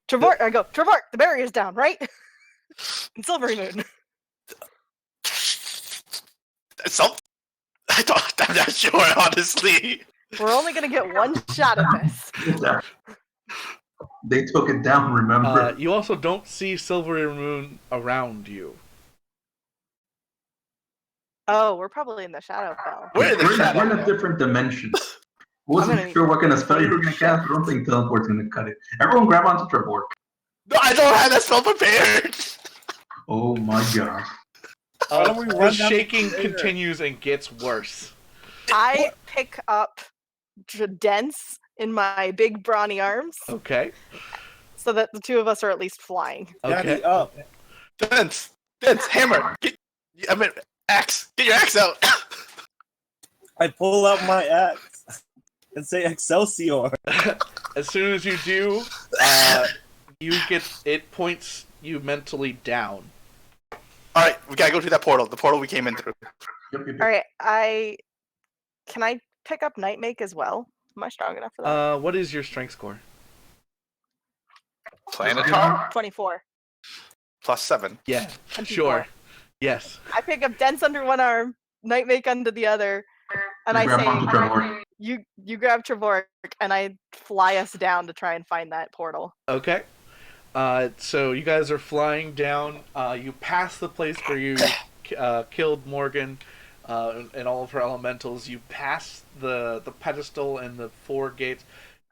S1: The
S4: I go, Trevor, the barrier's down, right? In Silvery Moon.
S3: I'm not sure, honestly.
S4: We're only gonna get one shot at this.
S6: They took it down, remember?
S1: You also don't see Silvery Moon around you.
S4: Oh, we're probably in the shadow fell.
S3: We're in the shadow.
S6: We're in a different dimension. Wasn't
S4: gonna
S6: sure what kind of spell you were
S4: need
S6: going to cast. I don't think teleport's going to cut it. Everyone grab onto Trevor.
S3: No, I don't have that spell prepared.
S6: Oh my gosh.
S2: Why don't we
S1: The
S2: run down the
S1: shaking
S2: stairs?
S1: continues and gets worse.
S4: I pick up Dense in my big brawny arms
S1: Okay.
S4: so that the two of us are at least flying.
S1: Okay.
S2: Daddy up.
S3: Dance, hammer. Axe. Get your axe out.
S2: I pull out my axe and say Excelsior.
S1: As soon as you do, it points you mentally down.
S3: All right, we gotta go through that portal. The portal we came in through.
S6: Yep.
S4: All right, can I pick up Nightmake as well? Am I strong enough for that?
S1: What is your strength score?
S3: Planetar
S4: 24.
S3: +7.
S1: Yeah,
S4: 24.
S1: sure. Yes.
S4: I pick up Dense under one arm, Nightmake under the other, and I
S6: Grab onto
S4: say,
S6: Trevor.
S4: you grab Trevor, and I fly us down to try and find that portal.
S1: Okay. So you guys are flying down. You pass the place where you killed Morgan and all of her elementals. You pass the pedestal and the 4 gates.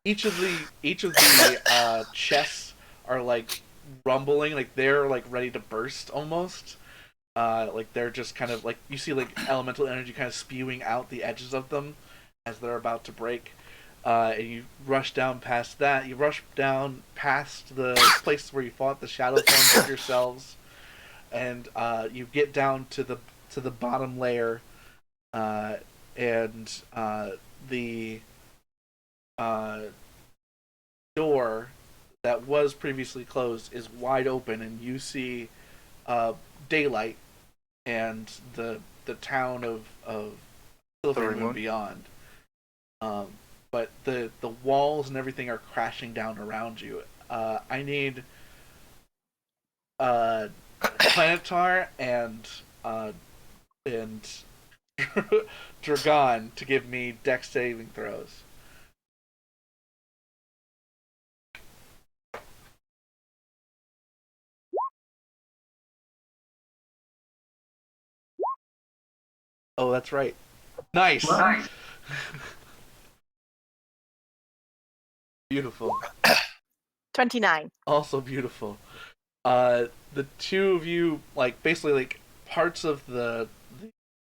S1: Each of the chests are like rumbling, like they're like ready to burst almost. Like they're just kind of like you see like elemental energy kind of spewing out the edges of them as they're about to break. And you rush down past that. You rush down past the place where you fought the shadow forms of yourselves, and you get down to the bottom layer, and the door that was previously closed is wide open, and you see daylight and the town of Silvery Moon beyond. But the walls and everything are crashing down around you. I need Planetar and Dragon to give me Dex saving throws. Oh, that's right. Nice.
S6: Nice.
S1: Beautiful.
S4: 29.
S1: Also beautiful. The two of you, like, basically, like, parts of the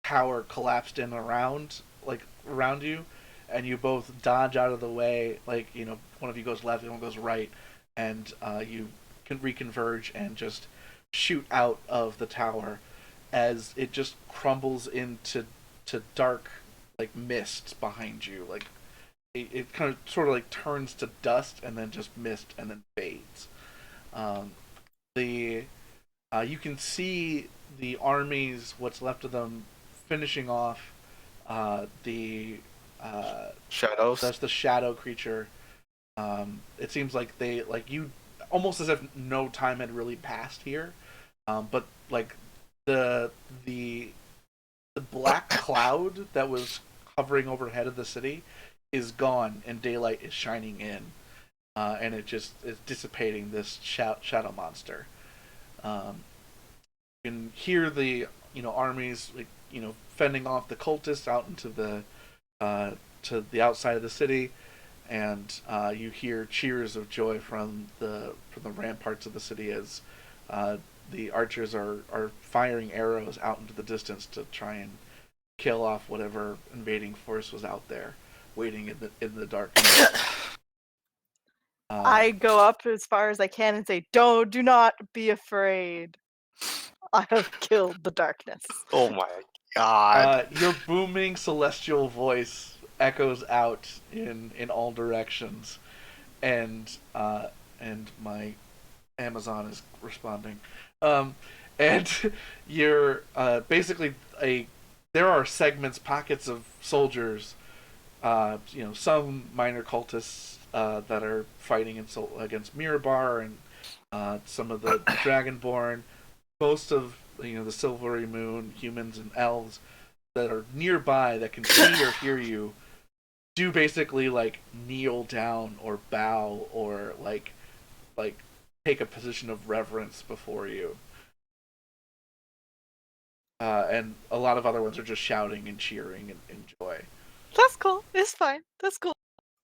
S1: tower collapsed in around, like, around you, and you both dodge out of the way. Like, one of you goes left, the one goes right, and you can reconverge and just shoot out of the tower as it just crumbles into dark, like, mist behind you. Like, it kind of sort of like turns to dust and then just mist and then fades. Um, the You can see the armies, what's left of them, finishing off the
S3: Shadows.
S1: that's the shadow creature. It seems like they like you almost as if no time had really passed here, but like the the the black cloud that was hovering overhead of the city is gone and daylight is shining in, and it just is dissipating this shadow monster. Um, you can hear the armies, like, fending off the cultists out into the to the outside of the city, and you hear cheers of joy from the ramparts of the city as the archers are firing arrows out into the distance to try and kill off whatever invading force was out there waiting in the darkness.
S4: I go up as far as I can and say, do not be afraid. I have killed the darkness.
S3: Oh my god.
S1: Your booming celestial voice echoes out in all directions, and my Amazon is responding, and you're basically a there are segments, pockets of soldiers, some minor cultists that are fighting against Mirabar and some of the Dragonborn, most of the Silvery Moon humans and elves that are nearby that can see or hear you do basically like kneel down or bow or like take a position of reverence before you. And a lot of other ones are just shouting and cheering and joy.
S4: That's cool. It's fine. That's cool.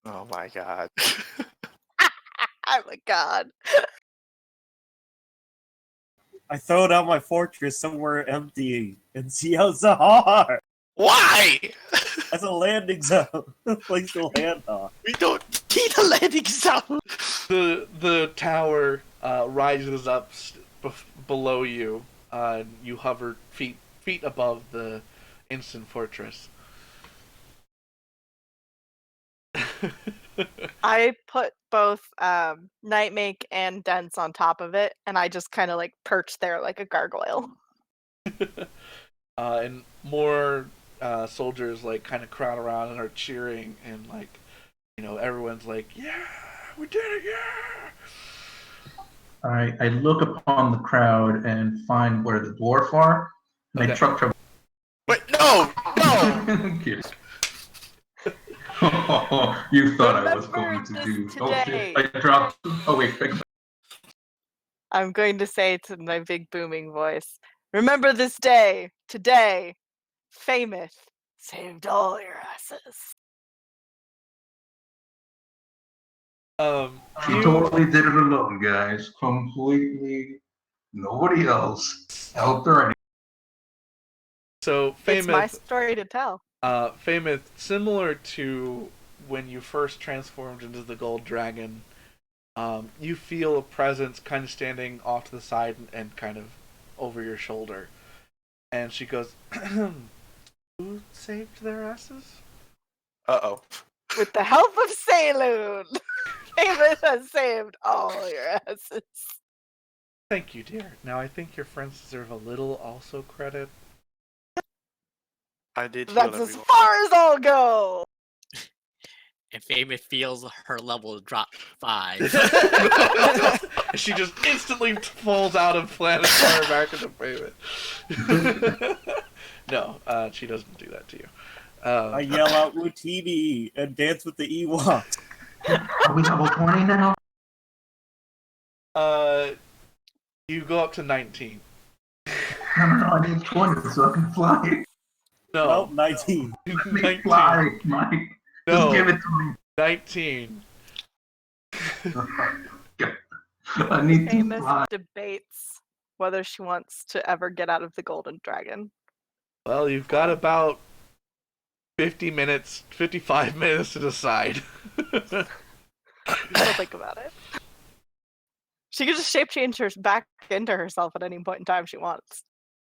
S3: Oh my god.
S4: Oh my god.
S2: I throw it out my fortress somewhere empty and see how Zahar
S3: Why?
S2: as a landing zone, place to land on.
S3: We don't need a landing zone.
S1: The tower rises up below you. You hover feet above the instant fortress.
S4: I put both Nightmake and Dents on top of it, and I just kind of like perch there like a gargoyle.
S1: And more soldiers like kind of crowd around and are cheering, and like everyone's like, "Yeah, we did it! Yeah!"
S6: I look upon the crowd and find where the dwarf are. And
S1: Okay.
S6: I truck trouble.
S3: Wait, no!
S6: You thought I was
S4: Remember
S6: going to
S4: this
S6: do.
S4: today.
S6: Oh shit! I dropped. Oh wait,
S4: I'm going to say to my big booming voice, remember this day, today, Famous saved all your asses.
S6: she
S1: You
S6: totally did it alone, guys. Completely. Nobody else helped her.
S1: so
S4: It's my
S1: Famous
S4: story to tell.
S1: Famous, similar to when you first transformed into the gold dragon, you feel a presence kind of standing off to the side and kind of over your shoulder. And she goes, "Who saved their asses?"
S3: Uh-oh.
S4: With the help of Saloon, Famous has saved all your asses.
S1: Thank you, dear. Now I think your friends deserve a little also credit.
S3: I did heal
S4: That's as
S3: everyone.
S4: far as I'll go.
S5: And Famous feels her level drop 5.
S1: She just instantly falls out of Planetar back into Famous. No, she doesn't do that to you.
S2: I yell out Wutini and dance with the Ewoks.
S6: Are we level 20 now?
S1: You go up to 19.
S6: No, I need 20 so I can fly.
S1: No.
S2: Nope, 19.
S6: Let me
S1: 19.
S6: fly, Mike.
S1: No.
S6: Just give it to me.
S1: 19.
S6: I need to
S4: Famous
S6: fly.
S4: debates whether she wants to ever get out of the Golden Dragon.
S1: Well, you've got about 50 minutes, 55 minutes to decide.
S4: She'll think about it. She can just shape change her back into herself at any point in time she wants.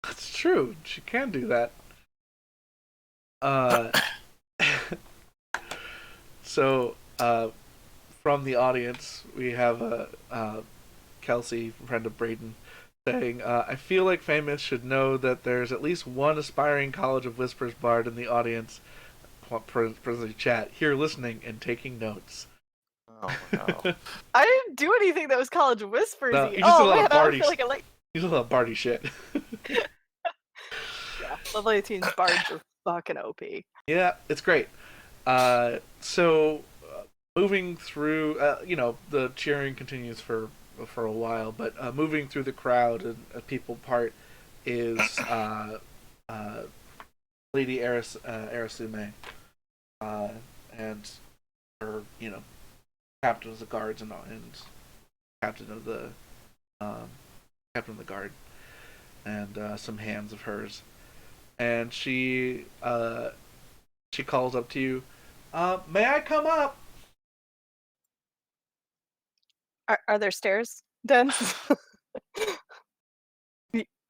S1: That's true. She can do that. So, from the audience, we have Kelsey, friend of Braden, saying, I feel like Famous should know that there's at least one aspiring College of Whispers bard in the audience, presently chat, here listening and taking notes.
S3: Oh no.
S4: I didn't do anything that was College of Whispers.
S1: No, you just did a
S4: Oh
S1: lot
S4: man,
S1: of
S4: I
S1: bardy
S4: feel like I like.
S1: He's a little bardy shit.
S4: Yeah, level 18's bards are fucking OP.
S1: Yeah, it's great. So, moving through, the cheering continues for a while, but moving through the crowd and people part is Lady Arasume, and her, captain of the guards and captain of the captain of the guard, and some hands of hers, and she calls up to you. May I come up?
S4: Are there stairs, Den?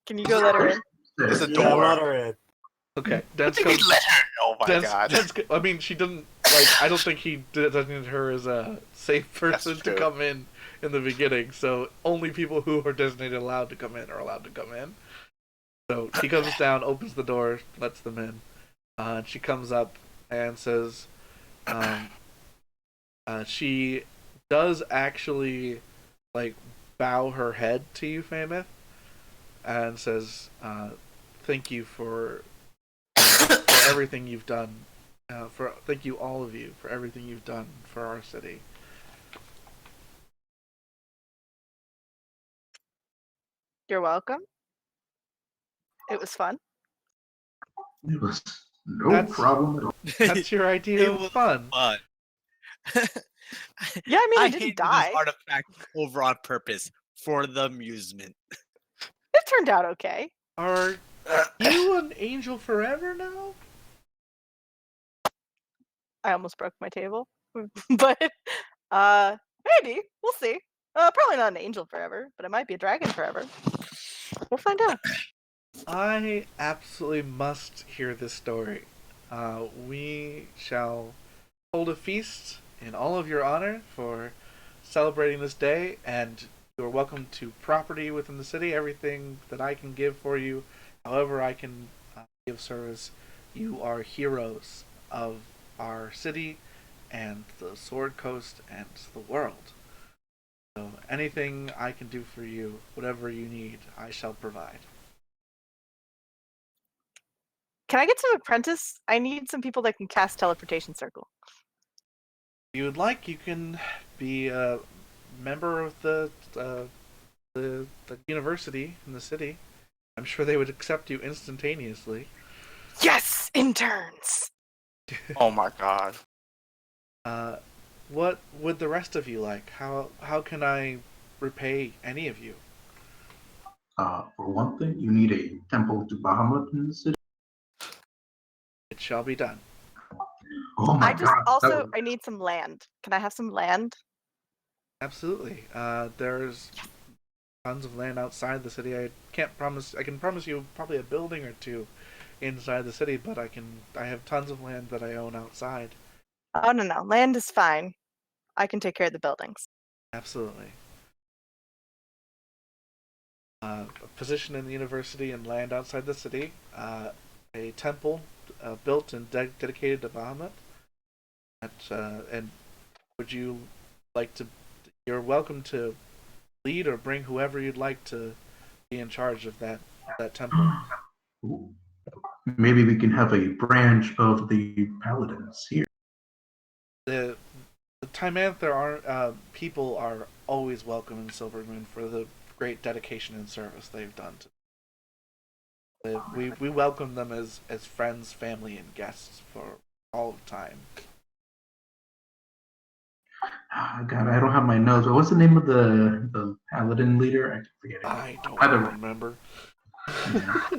S4: Can you go let her in?
S3: There's a
S2: Yeah,
S3: door.
S2: let her in.
S1: Okay,
S3: What
S1: Dance
S3: do you mean
S1: comes.
S3: let her? Oh my god.
S1: I mean, she didn't like. I don't think he designated her as a safe person to
S3: true.
S1: come in the beginning. So only people who are designated allowed to come in are allowed to come in. So he comes down, opens the door, lets them in. And she comes up and says, she does actually like bow her head to you, Famous, and says, "Thank you for everything you've done. Thank you all of you for everything you've done for our city."
S4: You're welcome. It was fun.
S6: It was no
S1: That's-
S6: problem at all.
S1: That's your idea
S5: It
S1: of
S5: was
S1: fun.
S5: fun.
S4: Yeah, I mean, I didn't
S5: hid
S4: die.
S5: this artifact over on purpose for the amusement.
S4: It turned out okay.
S1: Are you an angel forever now?
S4: I almost broke my table, but maybe we'll see. Probably not an angel forever, but it might be a dragon forever. We'll find out.
S1: I absolutely must hear this story. We shall hold a feast in all of your honor for celebrating this day, and you're welcome to property within the city, everything that I can give for you, however I can give service. You are heroes of our city and the Sword Coast and the world. So anything I can do for you, whatever you need, I shall provide.
S4: Can I get some apprentice? I need some people that can cast teleportation circle.
S1: If you would like, you can be a member of the university in the city. I'm sure they would accept you instantaneously.
S4: Yes, interns.
S3: Oh my god.
S1: What would the rest of you like? How can I repay any of you?
S6: For one thing, you need a temple to Bahamut in the city.
S1: It shall be done.
S6: Oh my
S4: I just
S6: god. that
S4: also
S6: would-
S4: I need some land. Can I have some land?
S1: Absolutely. There's tons of land outside the city. I can't promise. I can promise you probably a building or two inside the city, but I have tons of land that I own outside.
S4: Oh no, land is fine. I can take care of the buildings.
S1: Absolutely. A position in the university and land outside the city. A temple built and dedicated to Bahamut. And would you like to? You're welcome to lead or bring whoever you'd like to be in charge of that temple.
S6: Ooh. Maybe we can have a branch of the paladins here.
S1: The Timanther people are always welcome in Silvermoon for the great dedication and service they've done. We welcome them as friends, family, and guests for all of time.
S6: God, I don't have my notes. What's the name of the paladin leader? I forget it.
S1: I don't
S6: Either
S1: remember.
S6: yeah.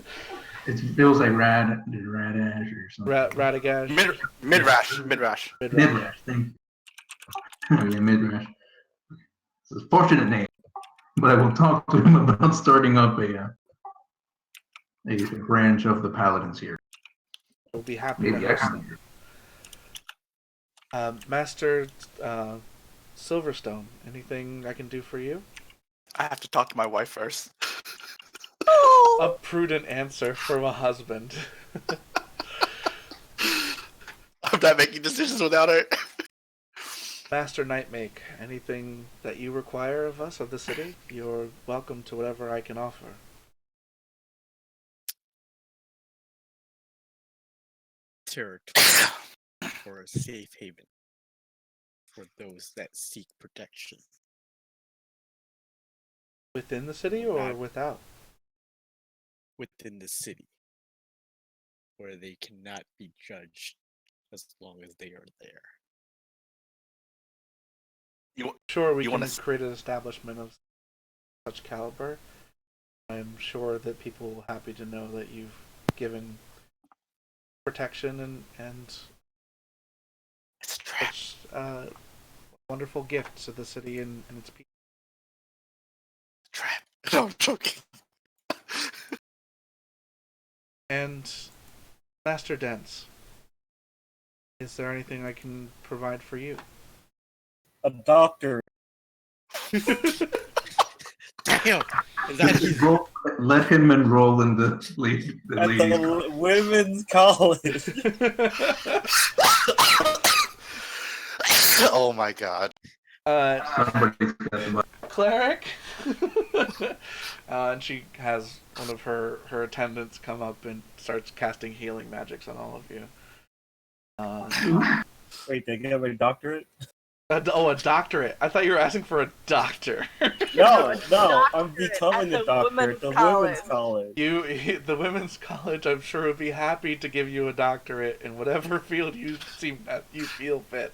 S6: It was like Radash or something.
S1: Radagash.
S3: Midrash.
S1: Midrash.
S6: Midrash, thank you. Oh yeah, Midrash. It's a fortunate name, but I will talk to him about starting up a branch of the paladins here.
S1: We'll be happy
S6: Maybe
S1: to
S6: I
S1: host
S6: can.
S1: them. Master Silverstone, anything I can do for you?
S3: I have to talk to my wife first.
S1: A prudent answer from a husband.
S3: I'm not making decisions without her.
S1: Master Nightmake, anything that you require of us, of the city, you're welcome to whatever I can offer.
S5: Territory for a safe haven for those that seek protection.
S1: Within the city or
S5: Not-
S1: without?
S5: Within the city, where they cannot be judged as long as they are there.
S1: Sure, we
S3: You
S1: can
S3: wanna
S1: create an establishment of such caliber. I'm sure that people will be happy to know that you've given protection and
S3: It's a trap.
S1: such wonderful gifts to the city and its people.
S3: Trap. No, I'm joking.
S1: And Master Dents, is there anything I can provide for you?
S2: A doctor.
S5: Damn! Is that easy?
S6: Let him enroll in the lady.
S2: At the women's college.
S3: Oh my god.
S6: Somebody's got the
S1: Cleric. And she has one of her attendants come up and starts casting healing magics on all of you.
S2: Wait, they get a doctorate?
S1: A doctorate. I thought you were asking for a doctor.
S2: No, I'm
S4: Doctorate
S2: becoming
S4: at
S2: a
S4: the
S2: doctor
S4: women's
S2: at the
S4: college.
S2: women's college.
S1: The women's college, I'm sure, would be happy to give you a doctorate in whatever field you feel fit.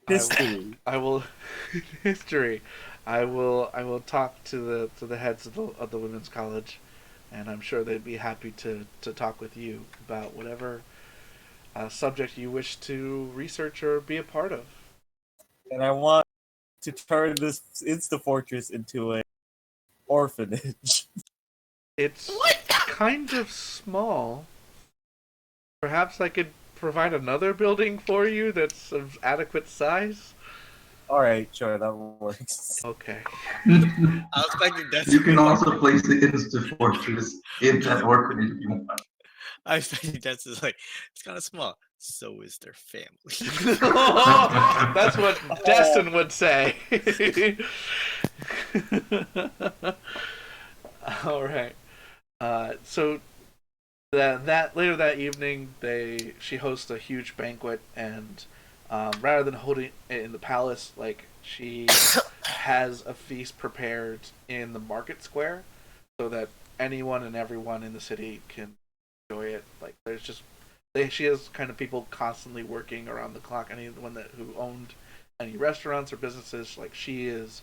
S2: History.
S1: I will history. I will talk to the heads of the women's college, and I'm sure they'd be happy to talk with you about whatever subject you wish to research or be a part of.
S2: And I want to turn this Insta-Fortress into an orphanage.
S1: It's kind of small. Perhaps I could provide another building for you that's of adequate size.
S2: Alright, sure, that works.
S1: Okay.
S5: I was expecting that.
S6: You can also place the Insta Fortress in that orphanage if you want.
S5: I was expecting that's just like it's kind of small. So is their family.
S1: That's what Destin would say. All right. So that later that evening, she hosts a huge banquet, and rather than holding it in the palace, like she has a feast prepared in the market square, so that anyone and everyone in the city can enjoy it. Like there's just she has kind of people constantly working around the clock. Anyone who owned any restaurants or businesses, like she is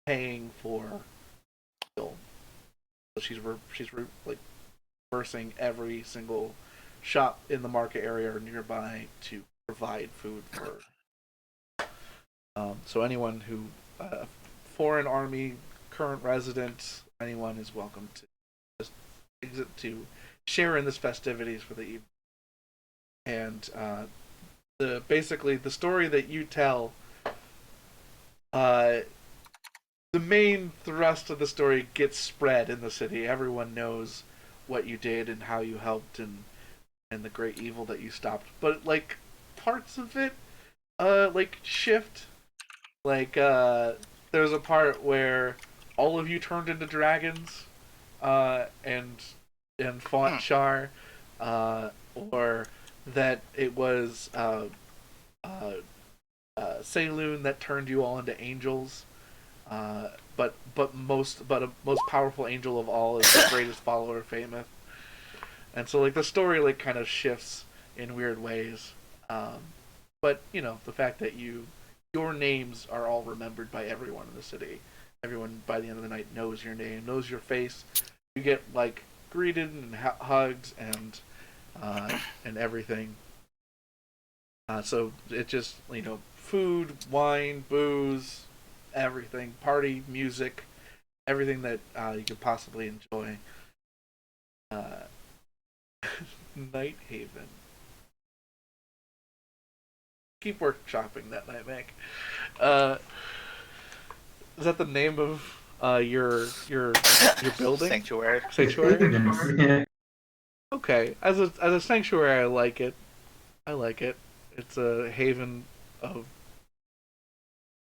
S1: paying for meal. So she's like reversing every single shop in the market area or nearby to provide food for. So anyone who foreign army current resident, anyone is welcome to just exit to share in this festivities for the evening. And basically the story that you tell, the main thrust of the story gets spread in the city. Everyone knows what you did and how you helped and the great evil that you stopped. But like parts of it like shift. Like there's a part where all of you turned into dragons, and fought Char, or that it was Saloon that turned you all into angels. But a most powerful angel of all is the greatest follower of Fameth. And so like the story like kind of shifts in weird ways. But you know, the fact that your names are all remembered by everyone in the city. Everyone by the end of the night knows your name, knows your face. You get like greeted and hugged and everything. So it just, you know, food, wine, booze, everything, party, music, everything that you could possibly enjoy. Night Haven. Keep workshopping that night, Mac. Is that the name of your building?
S3: Sanctuary.
S1: Sanctuary.
S6: Yeah.
S1: Okay, as a sanctuary, I like it. I like it. It's a haven of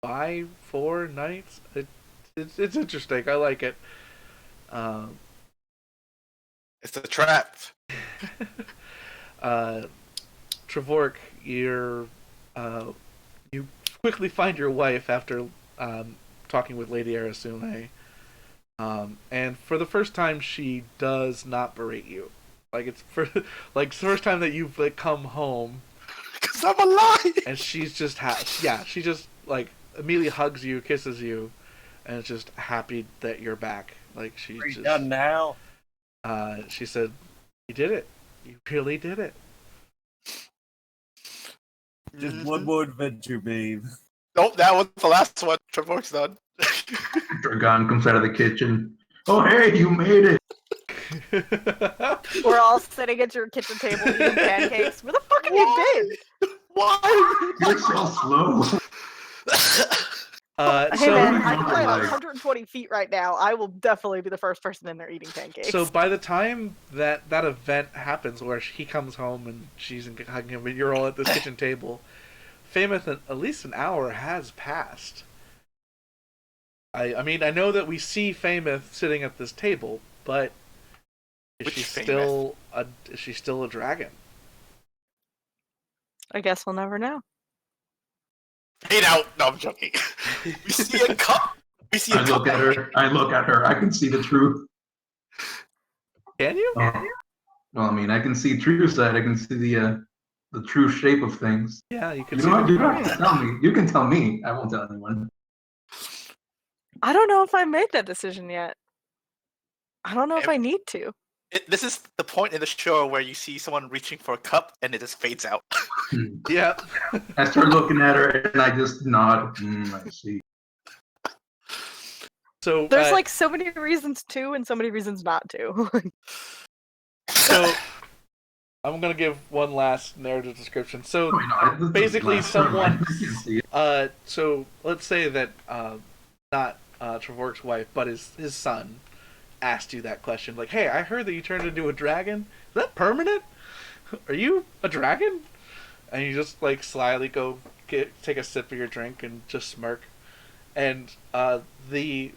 S1: 4 nights. It's interesting. I like it.
S3: It's a trap.
S1: Trevork, you quickly find your wife after talking with Lady Arasune, and for the first time, she does not berate you. Like it's like the first time that you've like come home,
S3: Because I'm alive!
S1: and she's just she just like immediately hugs you, kisses you, and is just happy that you're back. Like she
S2: Are you
S1: just
S2: done now?
S1: she said, "You did it. You really did it."
S2: Just one more adventure, babe.
S3: Nope, that was the last one. Trevork's done.
S6: Dragon comes out of the kitchen. Oh, hey, you made it.
S4: We're all sitting at your kitchen table eating pancakes. Where the fuck have you been?
S3: Why?
S6: You're so slow.
S4: Hey
S1: So
S4: man, I can
S6: Oh,
S4: climb
S6: like-
S4: 120 feet right now. I will definitely be the first person in there eating pancakes.
S1: So by the time that event happens, where he comes home and she's hugging him, and you're all at this kitchen table, Famous, at least an hour has passed. I mean, I know that we see Famous sitting at this table, but is
S3: Which
S1: she
S3: Famous?
S1: still a dragon?
S4: I guess we'll never know.
S3: Fade out. No, I'm joking. We see a cup. We see a
S6: I
S3: cup.
S6: look at her. I can see the truth.
S1: Can you?
S6: Well, I mean, I can see true side. I can see the true shape of things.
S1: Yeah, you can
S6: You
S1: see.
S6: don't have to tell me. You can tell me. I won't tell anyone.
S4: I don't know if I made that decision yet. I don't know if I need to.
S3: This is the point in the show where you see someone reaching for a cup and it just fades out.
S1: Yeah.
S6: I start looking at her and I just nod. I see.
S1: So
S4: There's like so many reasons to and so many reasons not to.
S1: so I'm gonna give one last narrative description. So
S6: Oh, no, this is
S1: basically,
S6: last turn. I
S1: someone.
S6: can see it.
S1: So let's say that not Trevork's wife, but his son asked you that question. Like, hey, I heard that you turned into a dragon. Is that permanent? Are you a dragon? And you just like slyly go take a sip of your drink and just smirk. And the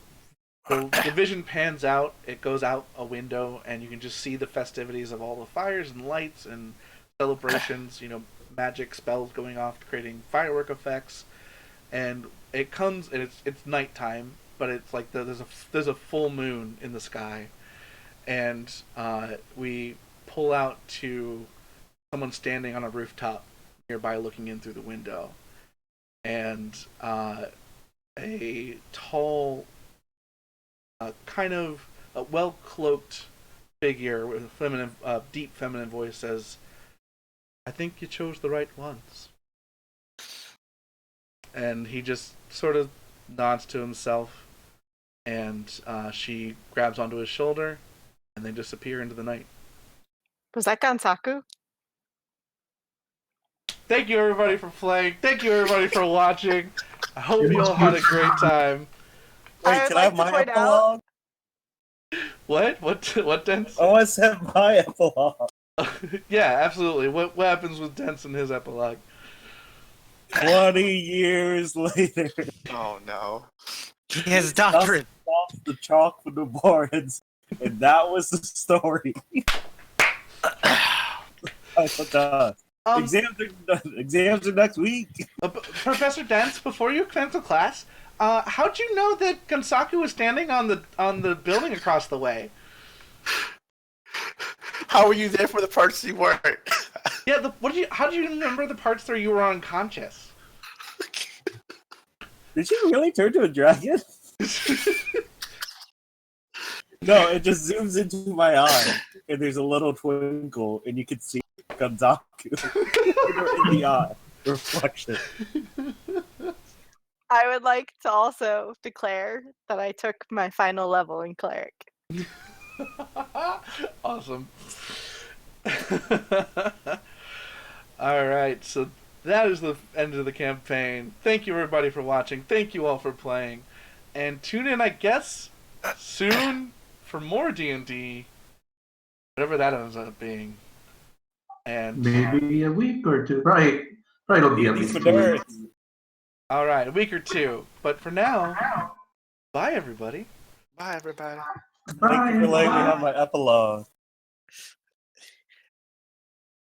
S1: vision pans out. It goes out a window, and you can just see the festivities of all the fires and lights and celebrations. You know, magic spells going off, creating firework effects. And it comes, and it's nighttime, but it's like there's a full moon in the sky, and we pull out to someone standing on a rooftop nearby, looking in through the window, and a tall, kind of a well cloaked figure with a feminine, deep feminine voice says, "I think you chose the right ones." And he just sort of nods to himself, and she grabs onto his shoulder, and they disappear into the night.
S4: Was that Gansaku?
S1: Thank you everybody for playing. Thank you everybody for watching. I hope
S6: It
S1: you
S6: was
S1: all had a
S6: good.
S1: great time.
S2: Wait,
S4: I'd
S2: can I have
S4: like to
S2: my
S4: point out-
S2: epilogue?
S1: What Dents?
S2: I want to have my epilogue.
S1: Yeah, absolutely. What happens with Dents in his epilogue?
S2: 20 years later,
S3: Oh no.
S5: He has a
S2: Dusk
S5: doctorate.
S2: off the chalk for the boards, and that was the story.
S1: Um,
S2: Exams are next week.
S1: Professor Dance, before you cancel class, how'd you know that Gonsaku was standing on the building across the way?
S3: How were you there for the parts you weren't?
S1: Yeah, how do you remember the parts where you were unconscious?
S2: Did she really turn to a dragon? No, it just zooms into my eye, and there's a little twinkle, and you can see Gonzaku in the eye reflection.
S4: I would like to also declare that I took my final level in cleric.
S1: Awesome. Alright, so that is the end of the campaign. Thank you everybody for watching. Thank you all for playing. And tune in, I guess, soon for more D&D. Whatever that ends up being. And
S6: Maybe a week or two. Right. It'll be at
S2: D&D
S6: least
S2: for
S6: 2 weeks.
S2: nerds.
S1: alright, a week or two. But for now, bye everybody.
S3: Bye, everybody.
S2: Thank you for letting me have my epilogue.